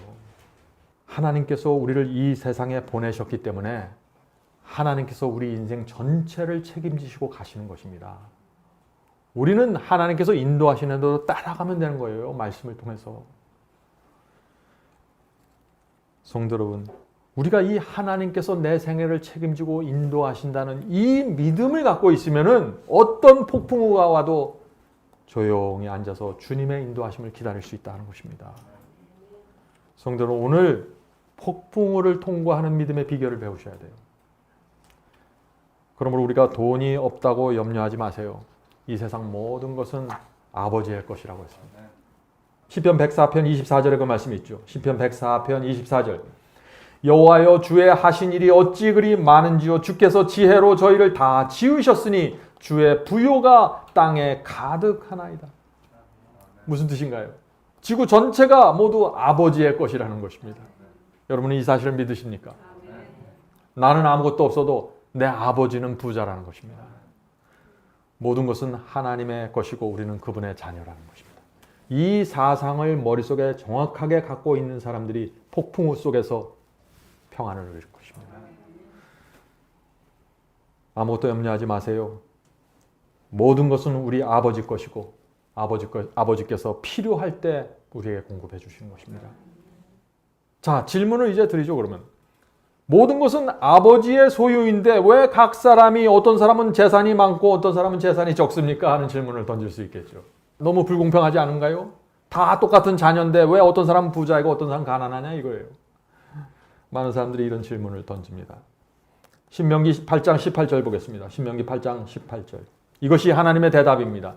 하나님께서 우리를 이 세상에 보내셨기 때문에 하나님께서 우리 인생 전체를 책임지시고 가시는 것입니다. 우리는 하나님께서 인도하시는 대로 따라가면 되는 거예요. 말씀을 통해서. 성도 여러분, 우리가 이 하나님께서 내 생애를 책임지고 인도하신다는 이 믿음을 갖고 있으면은 어떤 폭풍우가 와도 조용히 앉아서 주님의 인도하심을 기다릴 수 있다는 것입니다. 성도 여러분, 오늘 폭풍우를 통과하는 믿음의 비결을 배우셔야 돼요. 그러므로 우리가 돈이 없다고 염려하지 마세요. 이 세상 모든 것은 아버지의 것이라고 했습니다. 시편 104편 24절에 그 말씀이 있죠. 시편 104편 24절. 여호와여, 주의 하신 일이 어찌 그리 많은지요. 주께서 지혜로 저희를 다 지으셨으니 주의 부요가 땅에 가득하나이다. 무슨 뜻인가요? 지구 전체가 모두 아버지의 것이라는 것입니다. 여러분은 이 사실을 믿으십니까? 나는 아무것도 없어도 내 아버지는 부자라는 것입니다. 모든 것은 하나님의 것이고 우리는 그분의 자녀라는 것입니다. 이 사상을 머릿속에 정확하게 갖고 있는 사람들이 폭풍우 속에서 평안을 누릴 것입니다. 아무것도 염려하지 마세요. 모든 것은 우리 아버지 것이고 아버지께서 필요할 때 우리에게 공급해 주시는 것입니다. 자, 질문을 이제 드리죠. 그러면 모든 것은 아버지의 소유인데 왜 각 사람이, 어떤 사람은 재산이 많고 어떤 사람은 재산이 적습니까? 하는 질문을 던질 수 있겠죠. 너무 불공평하지 않은가요? 다 똑같은 자녀인데 왜 어떤 사람은 부자이고 어떤 사람은 가난하냐 이거예요. 많은 사람들이 이런 질문을 던집니다. 신명기 8장 18절 보겠습니다. 신명기 8장 18절. 이것이 하나님의 대답입니다.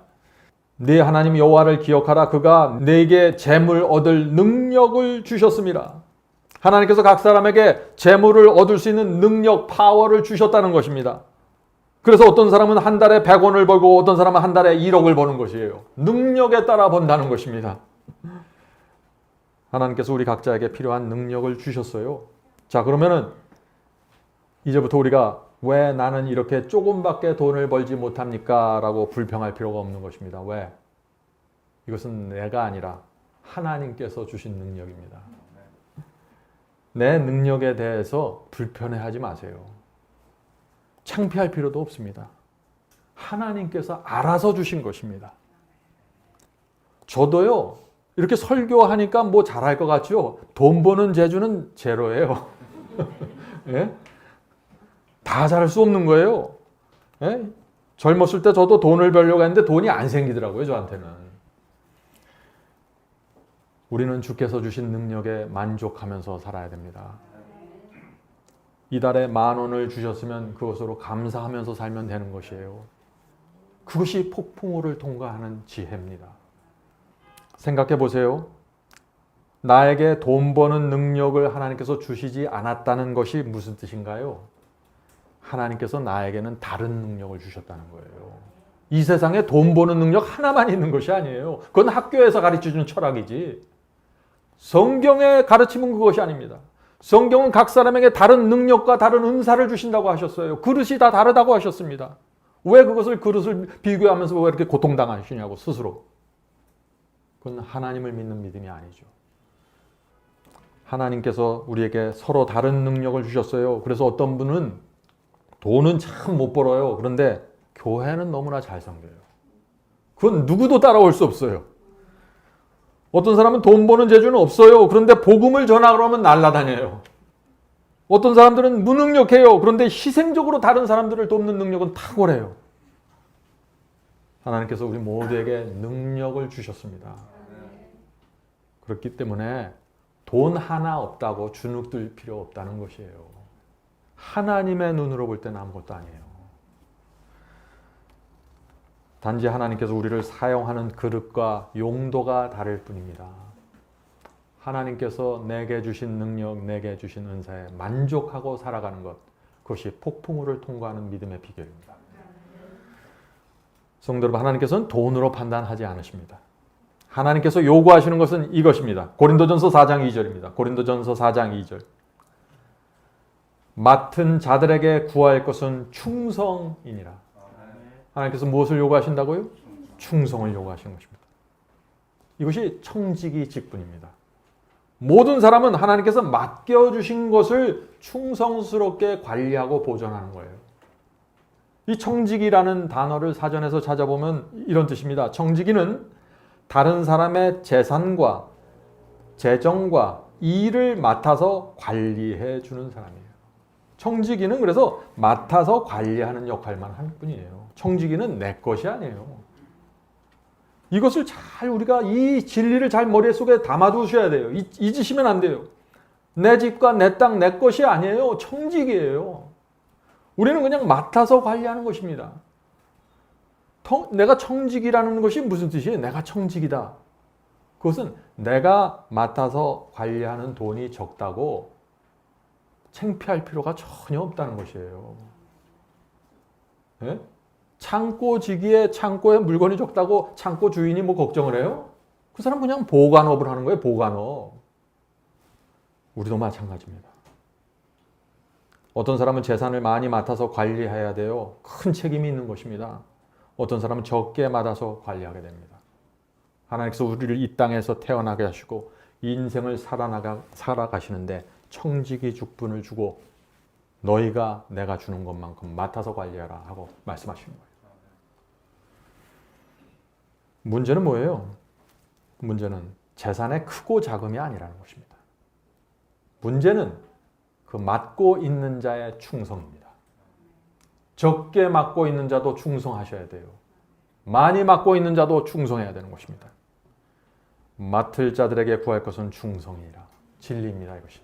네 하나님 여호와를 기억하라. 그가 네게 재물 얻을 능력을 주셨습니다. 하나님께서 각 사람에게 재물을 얻을 수 있는 능력, 파워를 주셨다는 것입니다. 그래서 어떤 사람은 한 달에 100원을 벌고 어떤 사람은 한 달에 1억을 버는 것이에요. 능력에 따라 번다는 것입니다. 하나님께서 우리 각자에게 필요한 능력을 주셨어요. 자, 그러면은 이제부터 우리가 왜 나는 이렇게 조금밖에 돈을 벌지 못합니까? 라고 불평할 필요가 없는 것입니다. 왜? 이것은 내가 아니라 하나님께서 주신 능력입니다. 내 능력에 대해서 불편해하지 마세요. 창피할 필요도 없습니다. 하나님께서 알아서 주신 것입니다. 저도요, 이렇게 설교하니까 뭐 잘할 것 같죠? 돈 버는 재주는 제로예요. 예? 다 잘할 수 없는 거예요. 예? 젊었을 때 저도 돈을 벌려고 했는데 돈이 안 생기더라고요, 저한테는. 우리는 주께서 주신 능력에 만족하면서 살아야 됩니다. 이달에 10,000원을 주셨으면 그것으로 감사하면서 살면 되는 것이에요. 그것이 폭풍우를 통과하는 지혜입니다. 생각해 보세요. 나에게 돈 버는 능력을 하나님께서 주시지 않았다는 것이 무슨 뜻인가요? 하나님께서 나에게는 다른 능력을 주셨다는 거예요. 이 세상에 돈 버는 능력 하나만 있는 것이 아니에요. 그건 학교에서 가르쳐주는 철학이지. 성경의 가르침은 그것이 아닙니다. 성경은 각 사람에게 다른 능력과 다른 은사를 주신다고 하셨어요. 그릇이 다 다르다고 하셨습니다. 왜 그것을 그릇을 비교하면서 왜 이렇게 고통당하시냐고 스스로. 그건 하나님을 믿는 믿음이 아니죠. 하나님께서 우리에게 서로 다른 능력을 주셨어요. 그래서 어떤 분은 돈은 참 못 벌어요. 그런데 교회는 너무나 잘 섬겨요. 그건 누구도 따라올 수 없어요. 어떤 사람은 돈 버는 재주는 없어요. 그런데 복음을 전하라고 하면 날아다녀요. 어떤 사람들은 무능력해요. 그런데 희생적으로 다른 사람들을 돕는 능력은 탁월해요. 하나님께서 우리 모두에게 능력을 주셨습니다. 그렇기 때문에 돈 하나 없다고 주눅들 필요 없다는 것이에요. 하나님의 눈으로 볼 때는 아무것도 아니에요. 단지 하나님께서 우리를 사용하는 그릇과 용도가 다를 뿐입니다. 하나님께서 내게 주신 능력, 내게 주신 은사에 만족하고 살아가는 것, 그것이 폭풍우를 통과하는 믿음의 비결입니다. 성도 여러분, 하나님께서는 돈으로 판단하지 않으십니다. 하나님께서 요구하시는 것은 이것입니다. 고린도전서 4장 2절입니다. 고린도전서 4장 2절. 맡은 자들에게 구할 것은 충성이니라. 하나님께서 무엇을 요구하신다고요? 충성을 요구하시는 것입니다. 이것이 청지기 직분입니다. 모든 사람은 하나님께서 맡겨주신 것을 충성스럽게 관리하고 보존하는 거예요. 이 청지기라는 단어를 사전에서 찾아보면 이런 뜻입니다. 청지기는 다른 사람의 재산과 재정과 일을 맡아서 관리해 주는 사람이에요. 청지기는 그래서 맡아서 관리하는 역할만 할 뿐이에요. 청지기는 내 것이 아니에요. 이것을 잘 우리가 이 진리를 잘 머릿속에 담아두셔야 돼요. 잊으시면 안 돼요. 내 집과 내 땅 내 것이 아니에요. 청지기예요. 우리는 그냥 맡아서 관리하는 것입니다. 내가 청지기라는 것이 무슨 뜻이에요? 내가 청지기다. 그것은 내가 맡아서 관리하는 돈이 적다고 창피할 필요가 전혀 없다는 것이에요. 네? 창고지기에 창고에 물건이 적다고 창고 주인이 뭐 걱정을 해요? 그 사람 그냥 보관업을 하는 거예요. 보관업. 우리도 마찬가지입니다. 어떤 사람은 재산을 많이 맡아서 관리해야 돼요. 큰 책임이 있는 것입니다. 어떤 사람은 적게 맡아서 관리하게 됩니다. 하나님께서 우리를 이 땅에서 태어나게 하시고 인생을 살아가시는데 청지기 직분을 주고 너희가 내가 주는 것만큼 맡아서 관리하라 하고 말씀하시는 거예요. 문제는 뭐예요? 문제는 재산의 크고 작음이 아니라는 것입니다. 문제는 그 맡고 있는 자의 충성입니다. 적게 맡고 있는 자도 충성하셔야 돼요. 많이 맡고 있는 자도 충성해야 되는 것입니다. 맡을 자들에게 구할 것은 충성이라. 진리입니다, 이것이.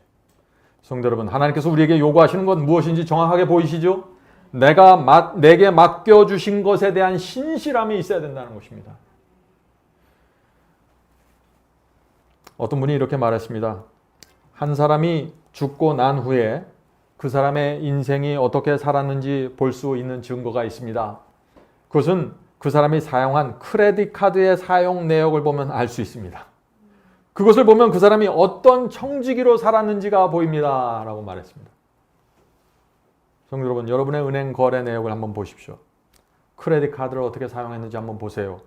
성도 여러분, 하나님께서 우리에게 요구하시는 건 무엇인지 정확하게 보이시죠? 내게 맡겨주신 것에 대한 신실함이 있어야 된다는 것입니다. 어떤 분이 이렇게 말했습니다. 한 사람이 죽고 난 후에 그 사람의 인생이 어떻게 살았는지 볼 수 있는 증거가 있습니다. 그것은 그 사람이 사용한 크레딧 카드의 사용 내역을 보면 알 수 있습니다. 그것을 보면 그 사람이 어떤 청지기로 살았는지가 보입니다. 라고 말했습니다. 성도 여러분, 여러분의 은행 거래 내역을 한번 보십시오. 크레딧 카드를 어떻게 사용했는지 한번 보세요.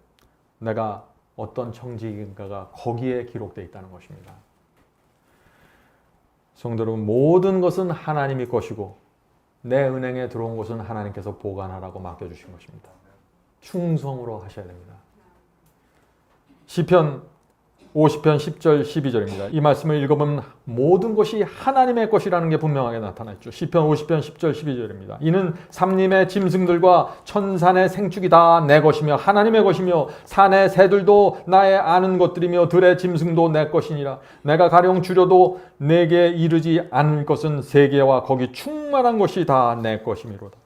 내가 어떤 청지기인가가 거기에 기록되어 있다는 것입니다. 성도 여러분, 모든 것은 하나님이 것이고 내 은행에 들어온 것은 하나님께서 보관하라고 맡겨주신 것입니다. 충성으로 하셔야 됩니다. 시편 50편 10절 12절입니다. 이 말씀을 읽어보면 모든 것이 하나님의 것이라는 게 분명하게 나타났죠. 시편 50편 10절 12절입니다. 이는 삼림의 짐승들과 천산의 생축이 다 내 것이며 하나님의 것이며 산의 새들도 나의 아는 것들이며 들의 짐승도 내 것이니라. 내가 가령 줄여도 내게 이르지 않을 것은 세계와 거기 충만한 것이 다 내 것이미로다.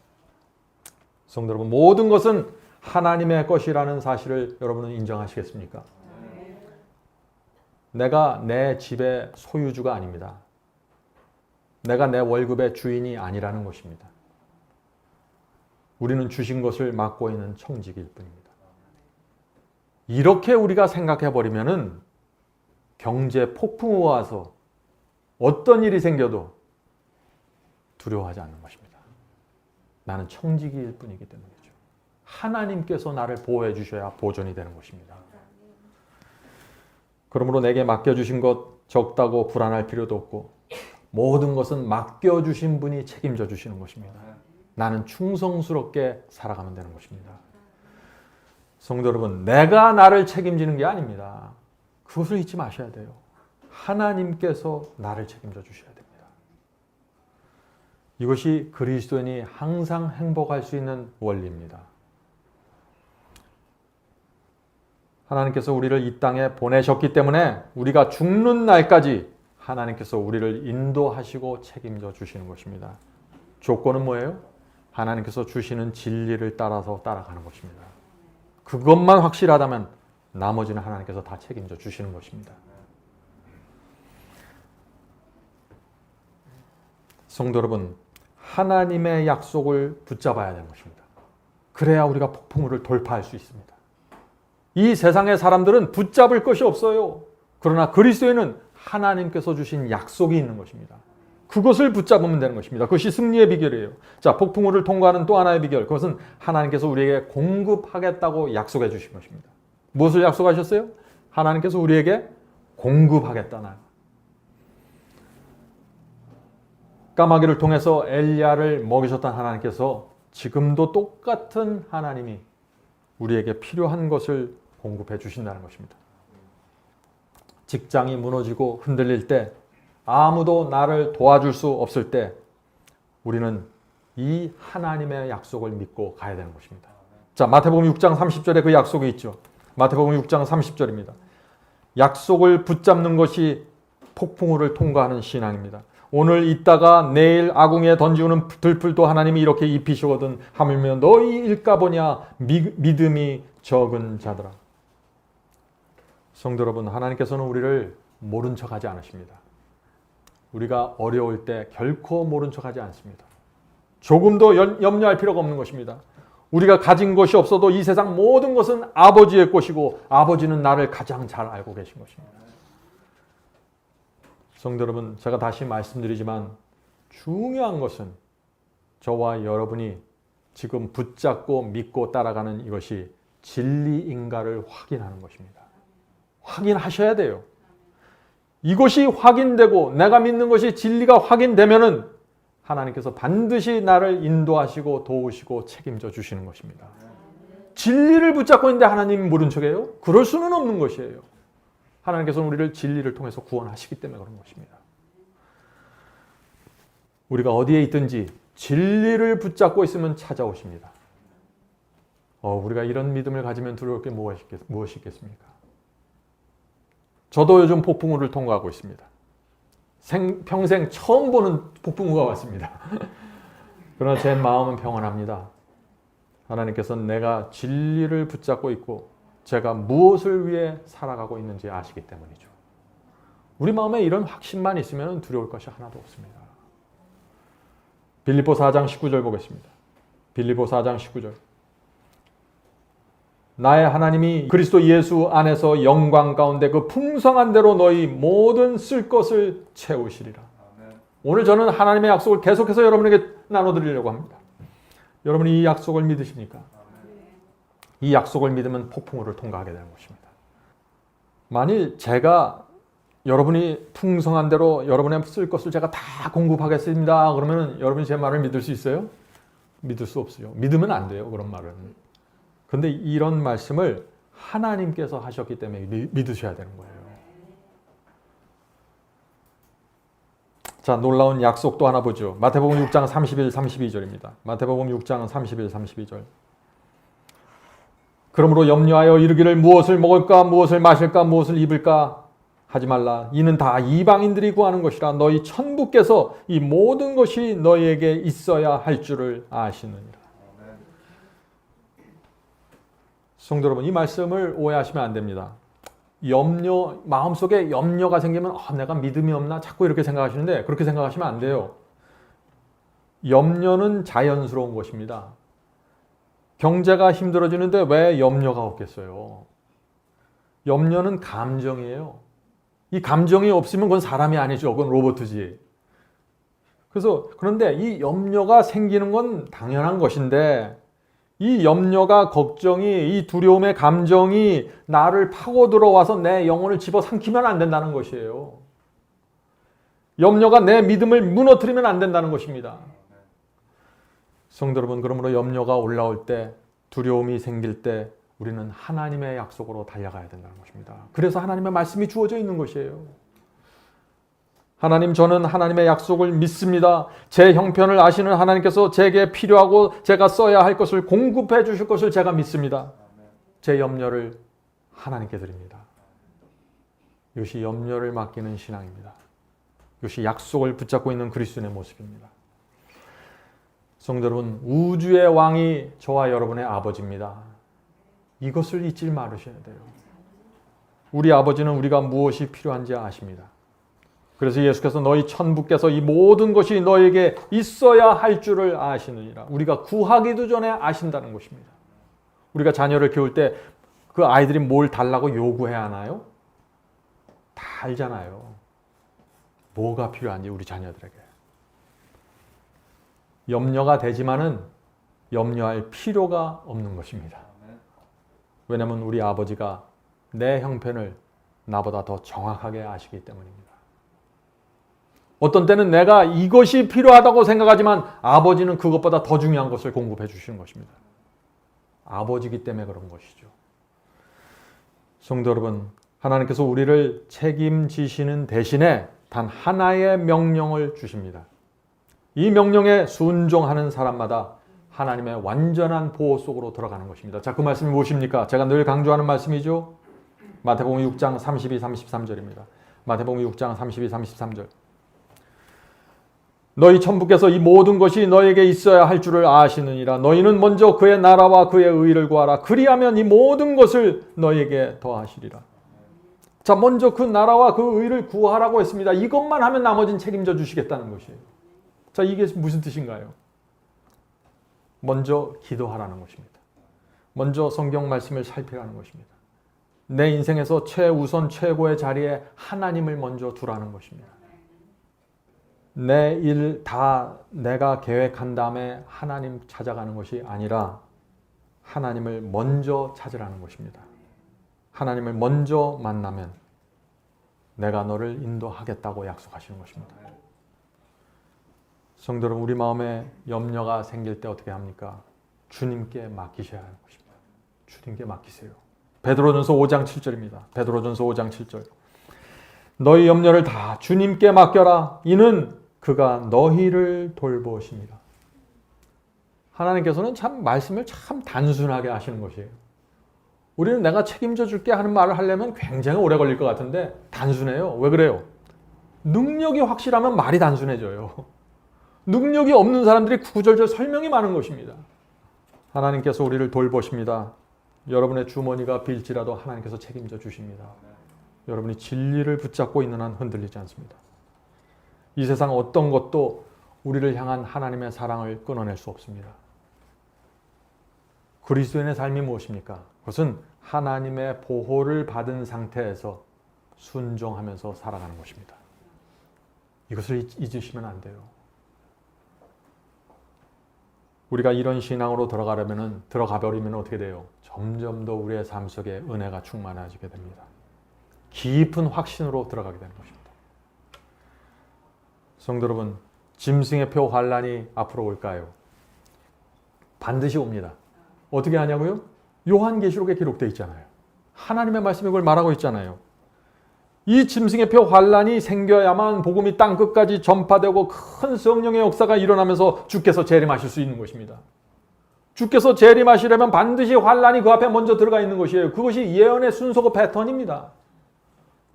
성도 여러분, 모든 것은 하나님의 것이라는 사실을 여러분은 인정하시겠습니까? 내가 내 집의 소유주가 아닙니다. 내가 내 월급의 주인이 아니라는 것입니다. 우리는 주신 것을 맡고 있는 청지기일 뿐입니다. 이렇게 우리가 생각해버리면은 경제 폭풍우가 와서 어떤 일이 생겨도 두려워하지 않는 것입니다. 나는 청지기일 뿐이기 때문이죠. 하나님께서 나를 보호해 주셔야 보존이 되는 것입니다. 그러므로 내게 맡겨주신 것 적다고 불안할 필요도 없고 모든 것은 맡겨주신 분이 책임져 주시는 것입니다. 나는 충성스럽게 살아가면 되는 것입니다. 성도 여러분, 내가 나를 책임지는 게 아닙니다. 그것을 잊지 마셔야 돼요. 하나님께서 나를 책임져 주셔야 됩니다. 이것이 그리스도인이 항상 행복할 수 있는 원리입니다. 하나님께서 우리를 이 땅에 보내셨기 때문에 우리가 죽는 날까지 하나님께서 우리를 인도하시고 책임져 주시는 것입니다. 조건은 뭐예요? 하나님께서 주시는 진리를 따라서 따라가는 것입니다. 그것만 확실하다면 나머지는 하나님께서 다 책임져 주시는 것입니다. 성도 여러분, 하나님의 약속을 붙잡아야 되는 것입니다. 그래야 우리가 폭풍우를 돌파할 수 있습니다. 이 세상의 사람들은 붙잡을 것이 없어요. 그러나 그리스도에는 하나님께서 주신 약속이 있는 것입니다. 그것을 붙잡으면 되는 것입니다. 그것이 승리의 비결이에요. 자, 폭풍우를 통과하는 또 하나의 비결. 그것은 하나님께서 우리에게 공급하겠다고 약속해 주신 것입니다. 무엇을 약속하셨어요? 하나님께서 우리에게 공급하겠다는. 까마귀를 통해서 엘리야를 먹이셨던 하나님께서 지금도 똑같은 하나님이 우리에게 필요한 것을 공급해 주신다는 것입니다. 직장이 무너지고 흔들릴 때, 아무도 나를 도와줄 수 없을 때 우리는 이 하나님의 약속을 믿고 가야 되는 것입니다. 자, 마태복음 6장 30절에 그 약속이 있죠. 마태복음 6장 30절입니다. 약속을 붙잡는 것이 폭풍우를 통과하는 신앙입니다. 오늘 있다가 내일 아궁이에 던지우는 들풀도 하나님이 이렇게 입히시거든 하물며 너희 일까 보냐 믿음이 적은 자들아. 성도 여러분, 하나님께서는 우리를 모른 척하지 않으십니다. 우리가 어려울 때 결코 모른 척하지 않습니다. 조금도 염려할 필요가 없는 것입니다. 우리가 가진 것이 없어도 이 세상 모든 것은 아버지의 것이고 아버지는 나를 가장 잘 알고 계신 것입니다. 성도 여러분, 제가 다시 말씀드리지만 중요한 것은 저와 여러분이 지금 붙잡고 믿고 따라가는 이것이 진리인가를 확인하는 것입니다. 확인하셔야 돼요. 이것이 확인되고 내가 믿는 것이 진리가 확인되면은 하나님께서 반드시 나를 인도하시고 도우시고 책임져 주시는 것입니다. 진리를 붙잡고 있는데 하나님 모른 척해요? 그럴 수는 없는 것이에요. 하나님께서는 우리를 진리를 통해서 구원하시기 때문에 그런 것입니다. 우리가 어디에 있든지 진리를 붙잡고 있으면 찾아오십니다. 우리가 이런 믿음을 가지면 두려울 게 무엇이 있겠습니까? 저도 요즘 폭풍우를 통과하고 있습니다. 평생 처음 보는 폭풍우가 왔습니다. 그러나 제 마음은 평안합니다. 하나님께서는 내가 진리를 붙잡고 있고 제가 무엇을 위해 살아가고 있는지 아시기 때문이죠. 우리 마음에 이런 확신만 있으면 두려울 것이 하나도 없습니다. 빌립보 4장 19절 보겠습니다. 빌립보 4장 19절. 나의 하나님이 그리스도 예수 안에서 영광 가운데 그 풍성한 대로 너희 모든 쓸 것을 채우시리라. 오늘 저는 하나님의 약속을 계속해서 여러분에게 나눠드리려고 합니다. 여러분이 이 약속을 믿으십니까? 이 약속을 믿으면 폭풍우를 통과하게 되는 것입니다. 만일 제가 여러분이 풍성한 대로 여러분의 쓸 것을 제가 다 공급하겠습니다. 그러면 여러분이 제 말을 믿을 수 있어요? 믿을 수 없어요. 믿으면 안 돼요. 그런 말은. 그런데 이런 말씀을 하나님께서 하셨기 때문에 믿으셔야 되는 거예요. 자, 놀라운 약속도 하나 보죠. 마태복음 6장 31, 32절입니다. 마태복음 6장 31, 32절. 그러므로 염려하여 이르기를 무엇을 먹을까, 무엇을 마실까, 무엇을 입을까 하지 말라. 이는 다 이방인들이 구하는 것이라. 너희 천부께서 이 모든 것이 너희에게 있어야 할 줄을 아시느니라. 성도 여러분, 이 말씀을 오해하시면 안 됩니다. 마음속에 염려가 생기면 내가 믿음이 없나? 자꾸 이렇게 생각하시는데 그렇게 생각하시면 안 돼요. 염려는 자연스러운 것입니다. 경제가 힘들어지는데 왜 염려가 없겠어요? 염려는 감정이에요. 이 감정이 없으면 그건 사람이 아니죠. 그건 로봇이지. 그런데 이 염려가 생기는 건 당연한 것인데 이 염려가, 걱정이, 이 두려움의 감정이 나를 파고 들어와서 내 영혼을 집어삼키면 안 된다는 것이에요. 염려가 내 믿음을 무너뜨리면 안 된다는 것입니다. 성도 여러분, 그러므로 염려가 올라올 때, 두려움이 생길 때 우리는 하나님의 약속으로 달려가야 된다는 것입니다. 그래서 하나님의 말씀이 주어져 있는 것이에요. 하나님, 저는 하나님의 약속을 믿습니다. 제 형편을 아시는 하나님께서 제게 필요하고 제가 써야 할 것을 공급해 주실 것을 제가 믿습니다. 제 염려를 하나님께 드립니다. 이것이 염려를 맡기는 신앙입니다. 이것이 약속을 붙잡고 있는 그리스도인의 모습입니다. 성도 여러분, 우주의 왕이 저와 여러분의 아버지입니다. 이것을 잊지 말으셔야 돼요. 우리 아버지는 우리가 무엇이 필요한지 아십니다. 그래서 예수께서 너희 천부께서 이 모든 것이 너에게 있어야 할 줄을 아시느니라. 우리가 구하기도 전에 아신다는 것입니다. 우리가 자녀를 키울 때 그 아이들이 뭘 달라고 요구해야 하나요? 다 알잖아요. 뭐가 필요한지 우리 자녀들에게. 염려가 되지만은 염려할 필요가 없는 것입니다. 왜냐하면 우리 아버지가 내 형편을 나보다 더 정확하게 아시기 때문입니다. 어떤 때는 내가 이것이 필요하다고 생각하지만 아버지는 그것보다 더 중요한 것을 공급해 주시는 것입니다. 아버지이기 때문에 그런 것이죠. 성도 여러분, 하나님께서 우리를 책임지시는 대신에 단 하나의 명령을 주십니다. 이 명령에 순종하는 사람마다 하나님의 완전한 보호 속으로 들어가는 것입니다. 자, 그 말씀이 무엇입니까? 제가 늘 강조하는 말씀이죠. 마태복음 6장 32, 33절입니다. 마태복음 6장 32, 33절. 너희 천부께서 이 모든 것이 너에게 있어야 할 줄을 아시느니라. 너희는 먼저 그의 나라와 그의 의를 구하라. 그리하면 이 모든 것을 너희에게 더하시리라. 자, 먼저 그 나라와 그 의를 구하라고 했습니다. 이것만 하면 나머지는 책임져 주시겠다는 것이에요. 자, 이게 무슨 뜻인가요? 먼저 기도하라는 것입니다. 먼저 성경 말씀을 살피라는 것입니다. 내 인생에서 최우선 최고의 자리에 하나님을 먼저 두라는 것입니다. 내 일 다 내가 계획한 다음에 하나님 찾아가는 것이 아니라 하나님을 먼저 찾으라는 것입니다. 하나님을 먼저 만나면 내가 너를 인도하겠다고 약속하시는 것입니다. 성도 여러분, 우리 마음에 염려가 생길 때 어떻게 합니까? 주님께 맡기셔야 하는 것입니다. 주님께 맡기세요. 베드로전서 5장 7절입니다. 베드로전서 5장 7절. 너희 염려를 다 주님께 맡겨라. 이는 그가 너희를 돌보십니다. 하나님께서는 참 말씀을 참 단순하게 하시는 것이에요. 우리는 내가 책임져 줄게 하는 말을 하려면 굉장히 오래 걸릴 것 같은데 단순해요. 왜 그래요? 능력이 확실하면 말이 단순해져요. 능력이 없는 사람들이 구구절절 설명이 많은 것입니다. 하나님께서 우리를 돌보십니다. 여러분의 주머니가 빌지라도 하나님께서 책임져 주십니다. 여러분이 진리를 붙잡고 있는 한 흔들리지 않습니다. 이 세상 어떤 것도 우리를 향한 하나님의 사랑을 끊어낼 수 없습니다. 그리스도인의 삶이 무엇입니까? 그것은 하나님의 보호를 받은 상태에서 순종하면서 살아가는 것입니다. 이것을 잊으시면 안 돼요. 우리가 이런 신앙으로 들어가 버리면 어떻게 돼요? 점점 더 우리의 삶 속에 은혜가 충만해지게 됩니다. 깊은 확신으로 들어가게 되는 것입니다. 성도 여러분, 짐승의 표 환란이 앞으로 올까요? 반드시 옵니다. 어떻게 하냐고요? 요한계시록에 기록되어 있잖아요. 하나님의 말씀이 그걸 말하고 있잖아요. 이 짐승의 표 환란이 생겨야만 복음이 땅 끝까지 전파되고 큰 성령의 역사가 일어나면서 주께서 재림하실 수 있는 것입니다. 주께서 재림하시려면 반드시 환란이 그 앞에 먼저 들어가 있는 것이에요. 그것이 예언의 순서고 패턴입니다.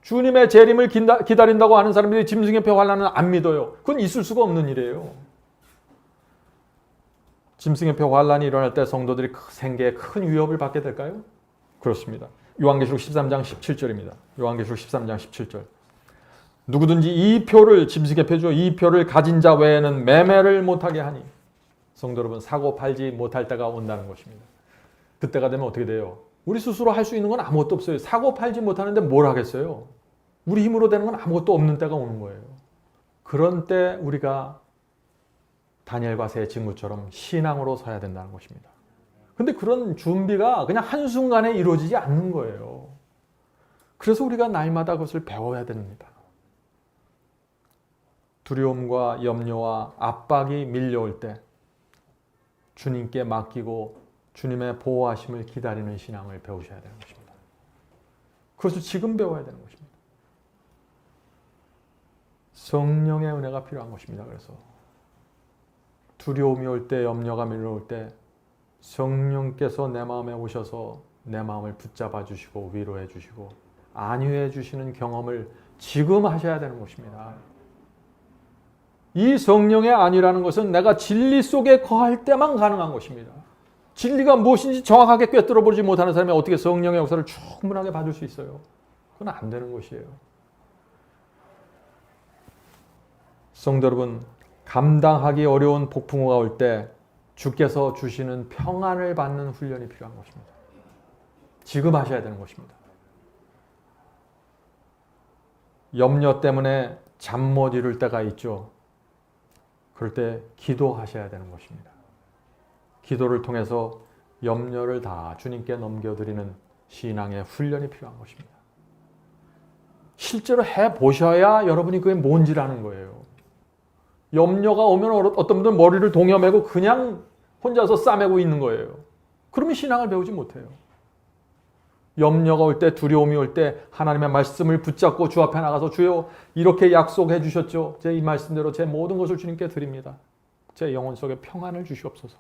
주님의 재림을 기다린다고 하는 사람들이 짐승의 표 환란은 안 믿어요. 그건 있을 수가 없는 일이에요. 짐승의 표 환란이 일어날 때 성도들이 생계에 큰 위협을 받게 될까요? 그렇습니다. 요한계시록 13장 17절입니다. 요한계시록 13장 17절. 누구든지 이 표를, 짐승의 표죠, 이 표를 가진 자 외에는 매매를 못하게 하니. 성도 여러분, 사고 팔지 못할 때가 온다는 것입니다. 그때가 되면 어떻게 돼요? 우리 스스로 할 수 있는 건 아무것도 없어요. 사고 팔지 못하는데 뭘 하겠어요? 우리 힘으로 되는 건 아무것도 없는 때가 오는 거예요. 그런 때 우리가 다니엘과 새 친구처럼 신앙으로 서야 된다는 것입니다. 근데 그런 준비가 그냥 한순간에 이루어지지 않는 거예요. 그래서 우리가 날마다 그것을 배워야 됩니다. 두려움과 염려와 압박이 밀려올 때 주님께 맡기고 주님의 보호하심을 기다리는 신앙을 배우셔야 되는 것입니다. 그것을 지금 배워야 되는 것입니다. 성령의 은혜가 필요한 것입니다. 그래서 두려움이 올 때, 염려가 밀려올 때 성령께서 내 마음에 오셔서 내 마음을 붙잡아 주시고 위로해 주시고 안위해 주시는 경험을 지금 하셔야 되는 것입니다. 이 성령의 안위라는 것은 내가 진리 속에 거할 때만 가능한 것입니다. 진리가 무엇인지 정확하게 꿰뚫어 보지 못하는 사람이 어떻게 성령의 역사를 충분하게 받을 수 있어요? 그건 안 되는 것이에요. 성도 여러분, 감당하기 어려운 폭풍우가 올 때 주께서 주시는 평안을 받는 훈련이 필요한 것입니다. 지금 하셔야 되는 것입니다. 염려 때문에 잠 못 이룰 때가 있죠. 그럴 때 기도하셔야 되는 것입니다. 기도를 통해서 염려를 다 주님께 넘겨드리는 신앙의 훈련이 필요한 것입니다. 실제로 해보셔야 여러분이 그게 뭔지를 아는 거예요. 염려가 오면 어떤 분들은 머리를 동여매고 그냥 혼자서 싸매고 있는 거예요. 그러면 신앙을 배우지 못해요. 염려가 올 때, 두려움이 올 때 하나님의 말씀을 붙잡고 주 앞에 나가서 주여 이렇게 약속해 주셨죠. 제 이 말씀대로 제 모든 것을 주님께 드립니다. 제 영혼 속에 평안을 주시옵소서.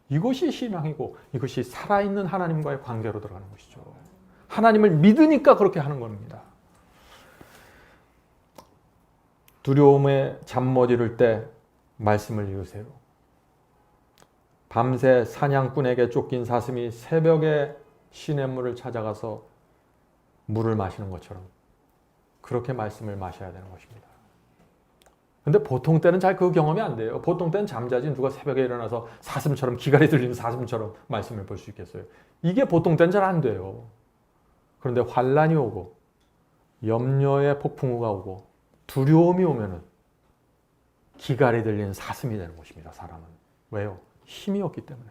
이것이 신앙이고 이것이 살아있는 하나님과의 관계로 들어가는 것이죠. 하나님을 믿으니까 그렇게 하는 겁니다. 두려움에 잠 못 이룰 때 말씀을 읽으세요. 밤새 사냥꾼에게 쫓긴 사슴이 새벽에 시냇물을 찾아가서 물을 마시는 것처럼 그렇게 말씀을 마셔야 되는 것입니다. 근데 보통 때는 잘 그 경험이 안 돼요. 보통 때는 잠자지 누가 새벽에 일어나서 사슴처럼 기갈이 들리는 사슴처럼 말씀을 볼 수 있겠어요. 이게 보통 때는 잘 안 돼요. 그런데 환란이 오고 염려의 폭풍우가 오고 두려움이 오면은 기갈이 들리는 사슴이 되는 것입니다. 사람은. 왜요? 힘이 없기 때문에.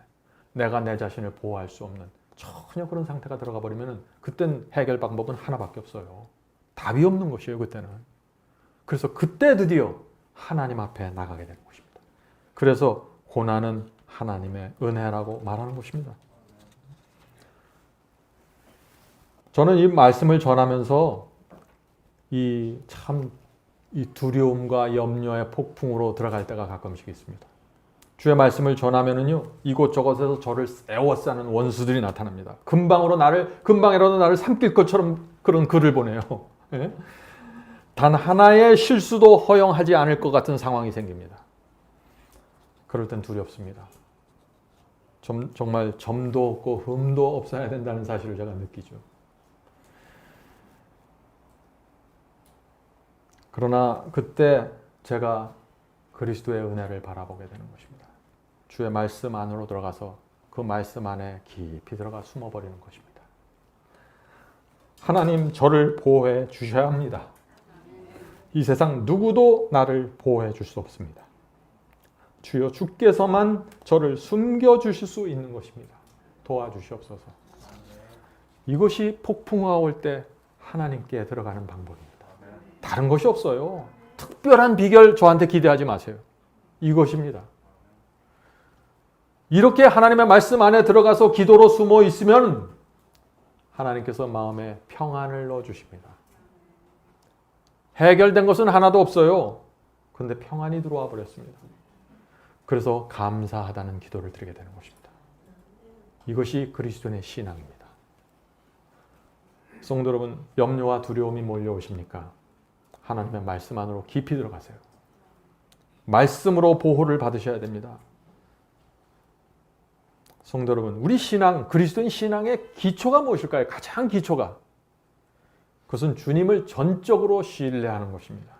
내가 내 자신을 보호할 수 없는 전혀 그런 상태가 들어가 버리면은 그땐 해결 방법은 하나밖에 없어요. 답이 없는 것이에요. 그때는. 그래서 그때 드디어 하나님 앞에 나가게 되는 것입니다. 그래서 고난은 하나님의 은혜라고 말하는 것입니다. 저는 이 말씀을 전하면서 이 두려움과 염려의 폭풍으로 들어갈 때가 가끔씩 있습니다. 주의 말씀을 전하면은요, 이곳저곳에서 저를 에워싸는 원수들이 나타납니다. 금방이라도 나를 삼킬 것처럼 그런 글을 보내요. 예? 단 하나의 실수도 허용하지 않을 것 같은 상황이 생깁니다. 그럴 땐 두렵습니다. 정말 점도 없고 흠도 없어야 된다는 사실을 제가 느끼죠. 그러나 그때 제가 그리스도의 은혜를 바라보게 되는 것입니다. 주의 말씀 안으로 들어가서 그 말씀 안에 깊이 들어가 숨어버리는 것입니다. 하나님, 저를 보호해 주셔야 합니다. 이 세상 누구도 나를 보호해 줄 수 없습니다. 주여, 주께서만 저를 숨겨주실 수 있는 것입니다. 도와주시옵소서. 이것이 폭풍우가 올 때 하나님께 들어가는 방법입니다. 다른 것이 없어요. 특별한 비결 저한테 기대하지 마세요. 이것입니다. 이렇게 하나님의 말씀 안에 들어가서 기도로 숨어 있으면 하나님께서 마음에 평안을 넣어주십니다. 해결된 것은 하나도 없어요. 그런데 평안이 들어와 버렸습니다. 그래서 감사하다는 기도를 드리게 되는 것입니다. 이것이 그리스도인의 신앙입니다. 성도 여러분, 염려와 두려움이 몰려오십니까? 하나님의 말씀 안으로 깊이 들어가세요. 말씀으로 보호를 받으셔야 됩니다. 성도 여러분, 우리 신앙, 그리스도인 신앙의 기초가 무엇일까요? 가장 기초가. 그것은 주님을 전적으로 신뢰하는 것입니다.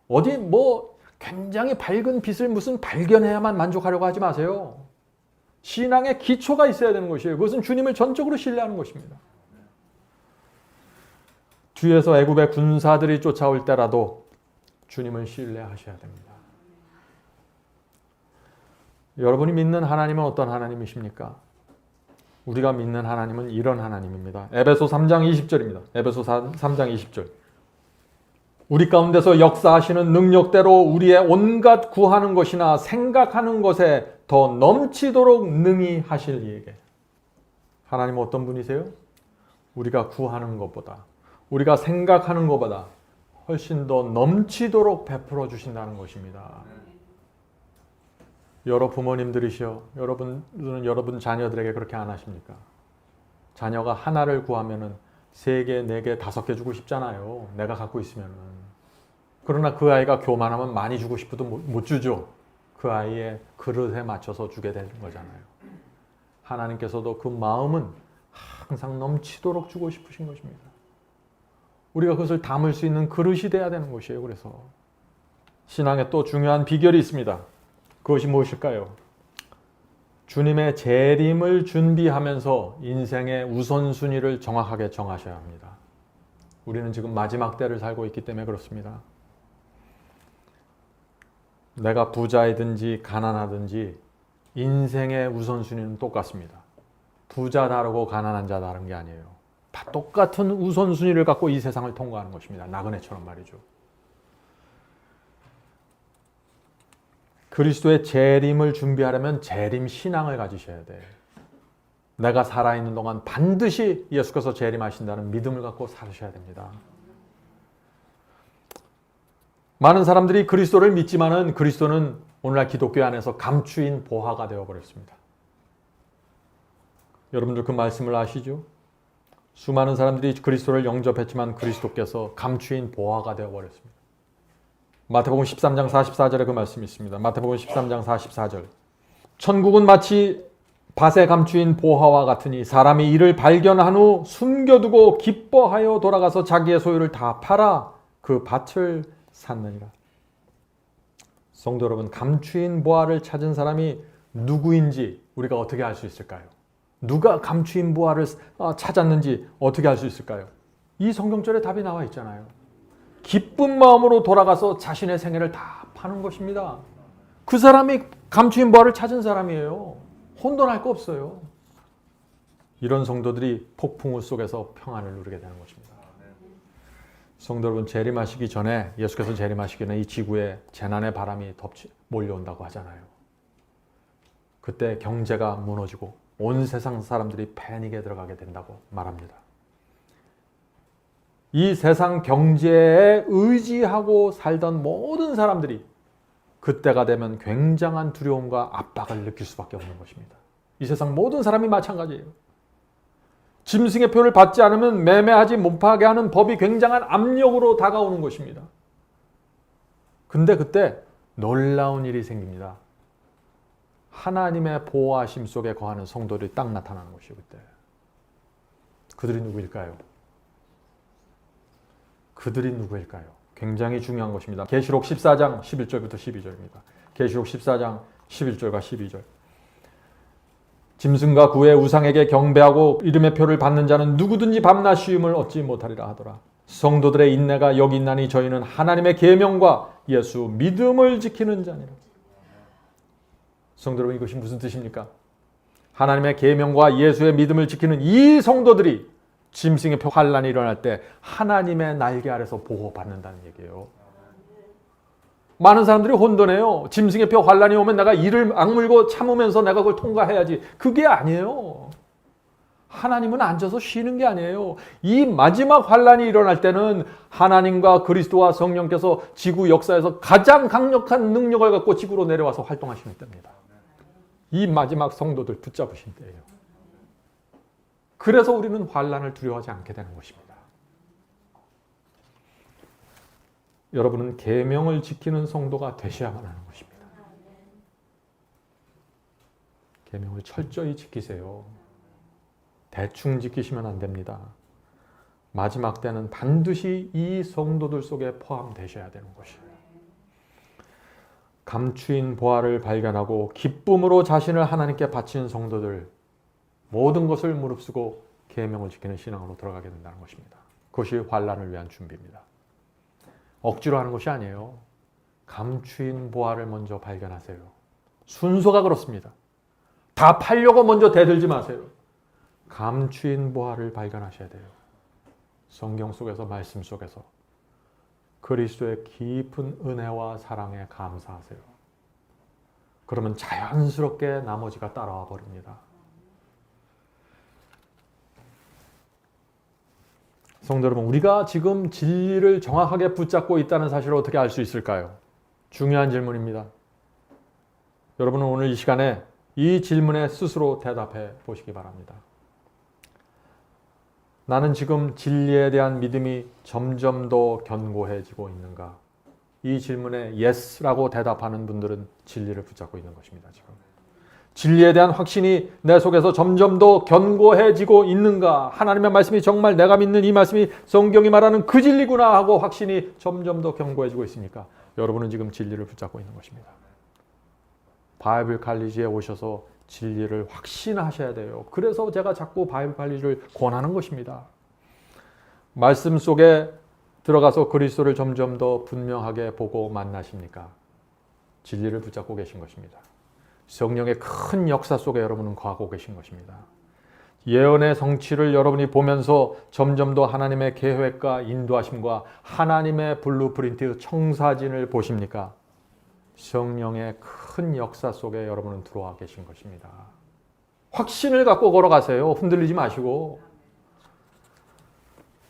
어디 굉장히 밝은 빛을 무슨 발견해야만 만족하려고 하지 마세요. 신앙의 기초가 있어야 되는 것이에요. 그것은 주님을 전적으로 신뢰하는 것입니다. 뒤에서 애굽의 군사들이 쫓아올 때라도 주님을 신뢰하셔야 됩니다. 여러분이 믿는 하나님은 어떤 하나님이십니까? 우리가 믿는 하나님은 이런 하나님입니다. 에베소 3장 20절입니다. 에베소 3장 20절. 우리 가운데서 역사하시는 능력대로 우리의 온갖 구하는 것이나 생각하는 것에 더 넘치도록 능히 하실 이에게. 하나님은 어떤 분이세요? 우리가 구하는 것보다, 우리가 생각하는 것보다 훨씬 더 넘치도록 베풀어 주신다는 것입니다. 여러 부모님들이시여, 여러분들은 여러분 자녀들에게 그렇게 안 하십니까? 자녀가 하나를 구하면은 3개, 4개, 5개 주고 싶잖아요. 내가 갖고 있으면은. 그러나 그 아이가 교만하면 많이 주고 싶어도 못 주죠. 그 아이의 그릇에 맞춰서 주게 되는 거잖아요. 하나님께서도 그 마음은 항상 넘치도록 주고 싶으신 것입니다. 우리가 그것을 담을 수 있는 그릇이 돼야 되는 것이에요. 그래서 신앙에 또 중요한 비결이 있습니다. 그것이 무엇일까요? 주님의 재림을 준비하면서 인생의 우선순위를 정확하게 정하셔야 합니다. 우리는 지금 마지막 때를 살고 있기 때문에 그렇습니다. 내가 부자이든지 가난하든지 인생의 우선순위는 똑같습니다. 부자 다르고 가난한 자 다른 게 아니에요. 다 똑같은 우선순위를 갖고 이 세상을 통과하는 것입니다. 나그네처럼 말이죠. 그리스도의 재림을 준비하려면 재림 신앙을 가지셔야 돼. 내가 살아있는 동안 반드시 예수께서 재림하신다는 믿음을 갖고 살으셔야 됩니다. 많은 사람들이 그리스도를 믿지만은 그리스도는 오늘날 기독교 안에서 감추인 보화가 되어버렸습니다. 여러분들 그 말씀을 아시죠? 수많은 사람들이 그리스도를 영접했지만 그리스도께서 감추인 보화가 되어버렸습니다. 마태복음 13장 44절에 그 말씀이 있습니다. 마태복음 13장 44절. 천국은 마치 밭에 감추인 보화와 같으니 사람이 이를 발견한 후 숨겨두고 기뻐하여 돌아가서 자기의 소유를 다 팔아 그 밭을 샀느니라. 성도 여러분, 감추인 보화를 찾은 사람이 누구인지 우리가 어떻게 알 수 있을까요? 누가 감추인 보화를 찾았는지 어떻게 알 수 있을까요? 이 성경절에 답이 나와 있잖아요. 기쁜 마음으로 돌아가서 자신의 생애를 다 파는 것입니다. 그 사람이 감추인 보화를 찾은 사람이에요. 혼돈할 거 없어요. 이런 성도들이 폭풍우 속에서 평안을 누리게 되는 것입니다. 성도 여러분, 재림하시기 전에, 예수께서 재림하시기 전에 이 지구에 재난의 바람이 몰려온다고 하잖아요. 그때 경제가 무너지고 온 세상 사람들이 패닉에 들어가게 된다고 말합니다. 이 세상 경제에 의지하고 살던 모든 사람들이 그때가 되면 굉장한 두려움과 압박을 느낄 수밖에 없는 것입니다. 이 세상 모든 사람이 마찬가지예요. 짐승의 표를 받지 않으면 매매하지 못하게 하는 법이 굉장한 압력으로 다가오는 것입니다. 근데 그때 놀라운 일이 생깁니다. 하나님의 보호하심 속에 거하는 성도들이 딱 나타나는 것이에요. 그때. 그들이 누구일까요? 그들이 누구일까요? 굉장히 중요한 것입니다. 계시록 14장 11절부터 12절입니다. 계시록 14장 11절과 12절. 짐승과 그의 우상에게 경배하고 이름의 표를 받는 자는 누구든지 밤낮 쉬움을 얻지 못하리라 하더라. 성도들의 인내가 여기 있나니 저희는 하나님의 계명과 예수 믿음을 지키는 자니라. 성도 여러분, 이것이 무슨 뜻입니까? 하나님의 계명과 예수의 믿음을 지키는 이 성도들이 짐승의 표 환란이 일어날 때 하나님의 날개 아래서 보호받는다는 얘기예요. 많은 사람들이 혼돈해요. 짐승의 표 환란이 오면 내가 이를 악물고 참으면서 내가 그걸 통과해야지. 그게 아니에요. 하나님은 앉아서 쉬는 게 아니에요. 이 마지막 환란이 일어날 때는 하나님과 그리스도와 성령께서 지구 역사에서 가장 강력한 능력을 갖고 지구로 내려와서 활동하시는 때입니다. 이 마지막 성도들 붙잡으신 때예요. 그래서 우리는 환란을 두려워하지 않게 되는 것입니다. 여러분은 계명을 지키는 성도가 되셔야만 하는 것입니다. 계명을 철저히 지키세요. 대충 지키시면 안 됩니다. 마지막 때는 반드시 이 성도들 속에 포함되셔야 되는 것이에요. 감추인 보화를 발견하고 기쁨으로 자신을 하나님께 바친 성도들, 모든 것을 무릅쓰고 계명을 지키는 신앙으로 들어가게 된다는 것입니다. 그것이 환란을 위한 준비입니다. 억지로 하는 것이 아니에요. 감추인 보화를 먼저 발견하세요. 순서가 그렇습니다. 다 팔려고 먼저 대들지 마세요. 감추인 보화를 발견하셔야 돼요. 성경 속에서, 말씀 속에서 그리스도의 깊은 은혜와 사랑에 감사하세요. 그러면 자연스럽게 나머지가 따라와 버립니다. 성도 여러분, 우리가 지금 진리를 정확하게 붙잡고 있다는 사실을 어떻게 알 수 있을까요? 중요한 질문입니다. 여러분은 오늘 이 시간에 이 질문에 스스로 대답해 보시기 바랍니다. 나는 지금 진리에 대한 믿음이 점점 더 견고해지고 있는가? 이 질문에 yes라고 대답하는 분들은 진리를 붙잡고 있는 것입니다. 지금 진리에 대한 확신이 내 속에서 점점 더 견고해지고 있는가? 하나님의 말씀이 정말 내가 믿는 이 말씀이 성경이 말하는 그 진리구나 하고 확신이 점점 더 견고해지고 있습니까? 여러분은 지금 진리를 붙잡고 있는 것입니다. 바이블 칼리지에 오셔서 진리를 확신하셔야 돼요. 그래서 제가 자꾸 바이블 칼리지를 권하는 것입니다. 말씀 속에 들어가서 그리스도를 점점 더 분명하게 보고 만나십니까? 진리를 붙잡고 계신 것입니다. 성령의 큰 역사 속에 여러분은 거하고 계신 것입니다. 예언의 성취를 여러분이 보면서 점점 더 하나님의 계획과 인도하심과 하나님의 블루프린트 청사진을 보십니까? 성령의 큰 역사 속에 여러분은 들어와 계신 것입니다. 확신을 갖고 걸어가세요. 흔들리지 마시고.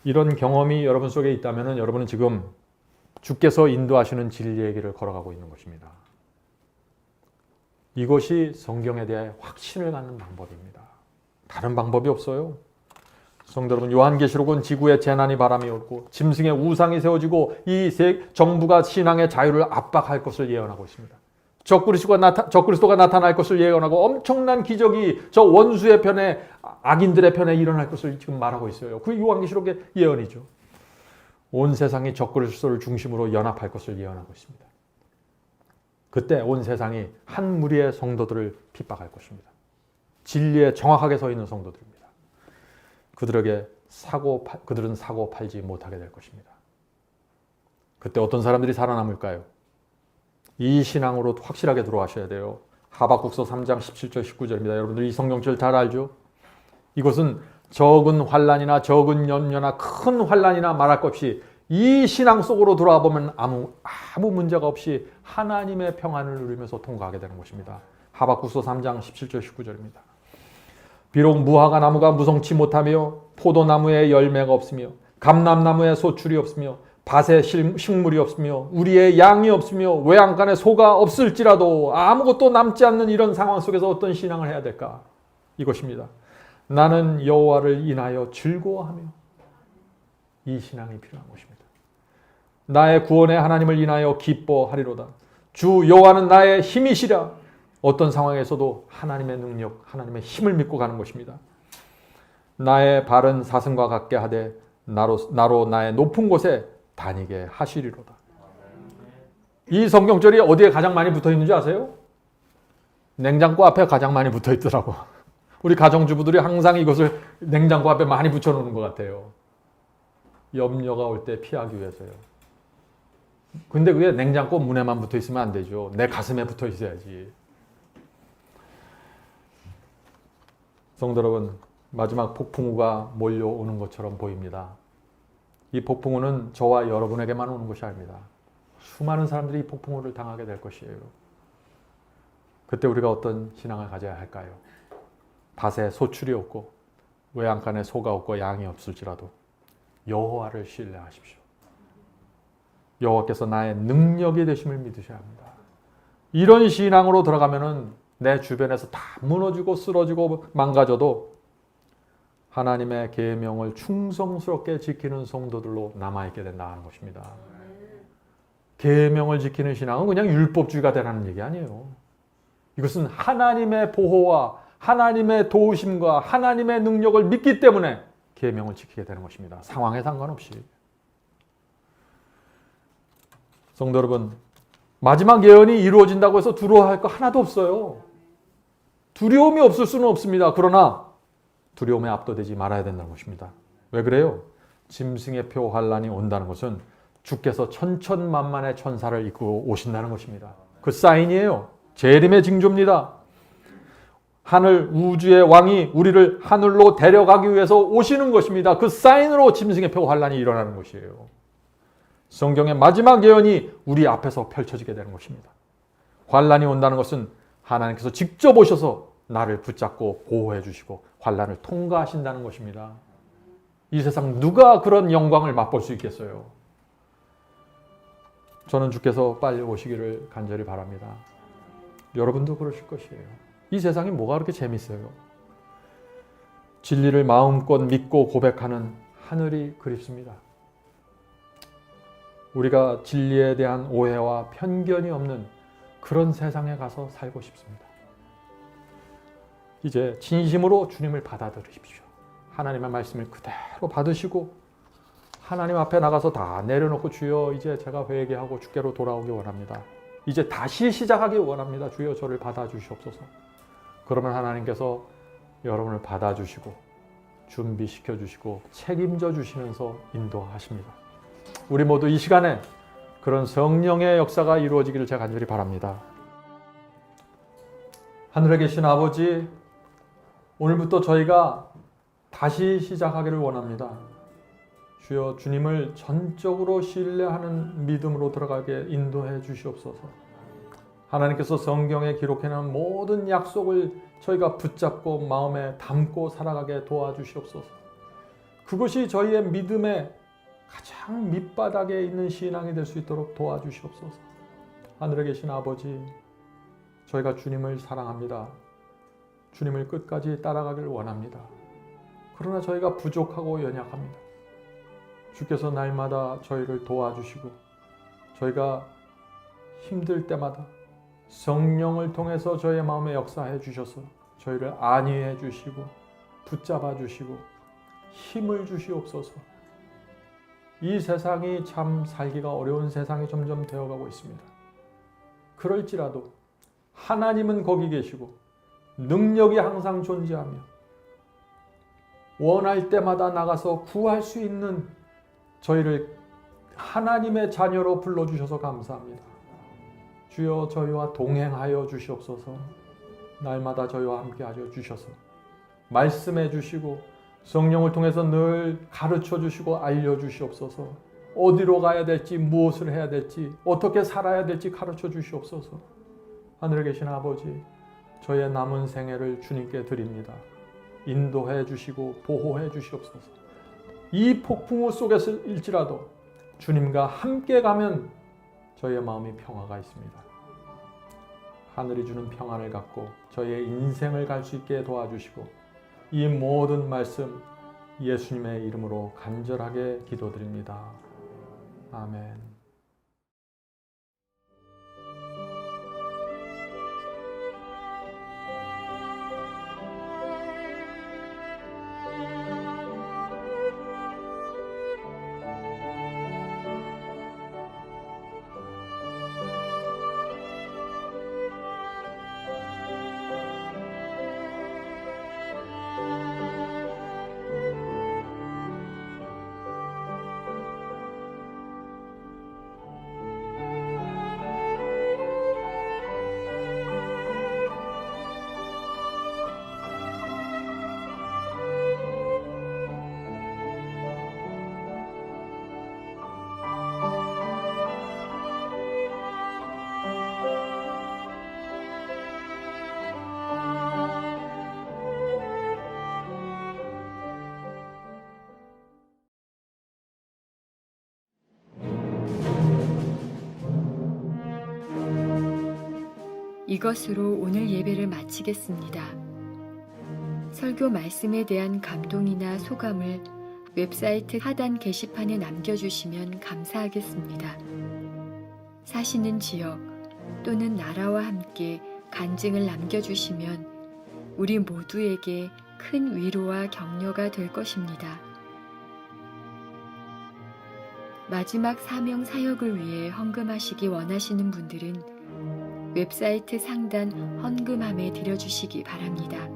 이런 경험이 여러분 속에 있다면 여러분은 지금 주께서 인도하시는 진리의 길을 걸어가고 있는 것입니다. 이것이 성경에 대해 확신을 갖는 방법입니다. 다른 방법이 없어요. 성도 여러분, 요한계시록은 지구에 재난이 바람이 오고 짐승의 우상이 세워지고 이 정부가 신앙의 자유를 압박할 것을 예언하고 있습니다. 적그리스도가 나타날 것을 예언하고 엄청난 기적이 저 원수의 편에, 악인들의 편에 일어날 것을 지금 말하고 있어요. 그 요한계시록의 예언이죠. 온 세상이 적그리스도를 중심으로 연합할 것을 예언하고 있습니다. 그때 온 세상이 한 무리의 성도들을 핍박할 것입니다. 진리에 정확하게 서 있는 성도들입니다. 그들은 사고 팔지 못하게 될 것입니다. 그때 어떤 사람들이 살아남을까요? 이 신앙으로 확실하게 들어가셔야 돼요. 하박국서 3장 17절 19절입니다. 여러분들 이 성경절 잘 알죠? 이것은 적은 환난이나 적은 염려나 큰 환난이나 말할 것 없이 이 신앙 속으로 들어와 보면 아무 문제가 없이 하나님의 평안을 누리면서 통과하게 되는 것입니다. 하박국서 3장 17절 19절입니다. 비록 무화과 나무가 무성치 못하며 포도나무에 열매가 없으며 감람나무에 소출이 없으며 밭에 식물이 없으며 우리의 양이 없으며 외양간에 소가 없을지라도 아무것도 남지 않는 이런 상황 속에서 어떤 신앙을 해야 될까? 이것입니다. 나는 여호와를 인하여 즐거워하며, 이 신앙이 필요한 것입니다. 나의 구원의 하나님을 인하여 기뻐하리로다. 주 여호와는 나의 힘이시라. 어떤 상황에서도 하나님의 능력, 하나님의 힘을 믿고 가는 것입니다. 나의 발은 사슴과 같게 하되 나로 나의 높은 곳에 다니게 하시리로다. 이 성경절이 어디에 가장 많이 붙어 있는지 아세요? 냉장고 앞에 가장 많이 붙어 있더라고. 우리 가정주부들이 항상 이것을 냉장고 앞에 많이 붙여놓는 것 같아요. 염려가 올 때 피하기 위해서요. 근데 그게 냉장고 문에만 붙어 있으면 안 되죠. 내 가슴에 붙어 있어야지. 성도 여러분, 마지막 폭풍우가 몰려오는 것처럼 보입니다. 이 폭풍우는 저와 여러분에게만 오는 것이 아닙니다. 수많은 사람들이 이 폭풍우를 당하게 될 것이에요. 그때 우리가 어떤 신앙을 가져야 할까요? 밭에 소출이 없고 외양간에 소가 없고 양이 없을지라도 여호와를 신뢰하십시오. 여호와께서 나의 능력이 되심을 믿으셔야 합니다. 이런 신앙으로 들어가면은 내 주변에서 다 무너지고 쓰러지고 망가져도 하나님의 계명을 충성스럽게 지키는 성도들로 남아있게 된다는 것입니다. 계명을 지키는 신앙은 그냥 율법주의가 되라는 얘기 아니에요. 이것은 하나님의 보호와 하나님의 도우심과 하나님의 능력을 믿기 때문에 계명을 지키게 되는 것입니다. 상황에 상관없이. 성도 여러분, 마지막 예언이 이루어진다고 해서 두려워할 거 하나도 없어요. 두려움이 없을 수는 없습니다. 그러나 두려움에 압도되지 말아야 된다는 것입니다. 왜 그래요? 짐승의 표 환란이 온다는 것은 주께서 천천만만의 천사를 이끌고 오신다는 것입니다. 그 사인이에요. 재림의 징조입니다. 하늘 우주의 왕이 우리를 하늘로 데려가기 위해서 오시는 것입니다. 그 사인으로 짐승의 표 환란이 일어나는 것이에요. 성경의 마지막 예언이 우리 앞에서 펼쳐지게 되는 것입니다. 환란이 온다는 것은 하나님께서 직접 오셔서 나를 붙잡고 보호해 주시고 환란을 통과하신다는 것입니다. 이 세상 누가 그런 영광을 맛볼 수 있겠어요? 저는 주께서 빨리 오시기를 간절히 바랍니다. 여러분도 그러실 것이에요. 이 세상이 뭐가 그렇게 재밌어요? 진리를 마음껏 믿고 고백하는 하늘이 그립습니다. 우리가 진리에 대한 오해와 편견이 없는 그런 세상에 가서 살고 싶습니다. 이제 진심으로 주님을 받아들이십시오. 하나님의 말씀을 그대로 받으시고 하나님 앞에 나가서 다 내려놓고 주여 이제 제가 회개하고 주께로 돌아오기 원합니다. 이제 다시 시작하기 원합니다. 주여 저를 받아주시옵소서. 그러면 하나님께서 여러분을 받아주시고 준비시켜 주시고 책임져 주시면서 인도하십니다. 우리 모두 이 시간에 그런 성령의 역사가 이루어지기를 제가 간절히 바랍니다. 하늘에 계신 아버지, 오늘부터 저희가 다시 시작하기를 원합니다. 주여 주님을 전적으로 신뢰하는 믿음으로 들어가게 인도해 주시옵소서. 하나님께서 성경에 기록해놓은 모든 약속을 저희가 붙잡고 마음에 담고 살아가게 도와주시옵소서. 그것이 저희의 믿음의 가장 밑바닥에 있는 신앙이 될 수 있도록 도와주시옵소서. 하늘에 계신 아버지, 저희가 주님을 사랑합니다. 주님을 끝까지 따라가기를 원합니다. 그러나 저희가 부족하고 연약합니다. 주께서 날마다 저희를 도와주시고 저희가 힘들 때마다 성령을 통해서 저희의 마음에 역사해 주셔서 저희를 안위해 주시고 붙잡아 주시고 힘을 주시옵소서. 이 세상이 참 살기가 어려운 세상이 점점 되어가고 있습니다. 그럴지라도 하나님은 거기 계시고 능력이 항상 존재하며 원할 때마다 나가서 구할 수 있는 저희를 하나님의 자녀로 불러주셔서 감사합니다. 주여 저희와 동행하여 주시옵소서. 날마다 저희와 함께 하여 주셔서 말씀해 주시고 성령을 통해서 늘 가르쳐 주시고 알려 주시옵소서. 어디로 가야 될지 무엇을 해야 될지 어떻게 살아야 될지 가르쳐 주시옵소서. 하늘에 계신 아버지, 저희의 남은 생애를 주님께 드립니다. 인도해 주시고 보호해 주시옵소서. 이 폭풍우 속에서일지라도 주님과 함께 가면 저희의 마음이 평화가 있습니다. 하늘이 주는 평안을 갖고 저희의 인생을 갈 수 있게 도와주시고 이 모든 말씀 예수님의 이름으로 간절하게 기도드립니다. 아멘. 이것으로 오늘 예배를 마치겠습니다. 설교 말씀에 대한 감동이나 소감을 웹사이트 하단 게시판에 남겨주시면 감사하겠습니다. 사시는 지역 또는 나라와 함께 간증을 남겨주시면 우리 모두에게 큰 위로와 격려가 될 것입니다. 마지막 사명 사역을 위해 헌금하시기 원하시는 분들은 웹사이트 상단 헌금함에 드려주시기 바랍니다.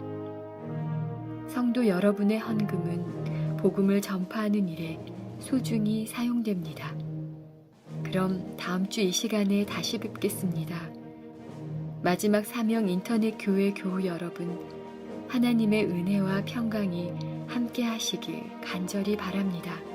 성도 여러분의 헌금은 복음을 전파하는 일에 소중히 사용됩니다. 그럼 다음 주 이 시간에 다시 뵙겠습니다. 마지막 사명 인터넷 교회 교우 여러분, 하나님의 은혜와 평강이 함께 하시길 간절히 바랍니다.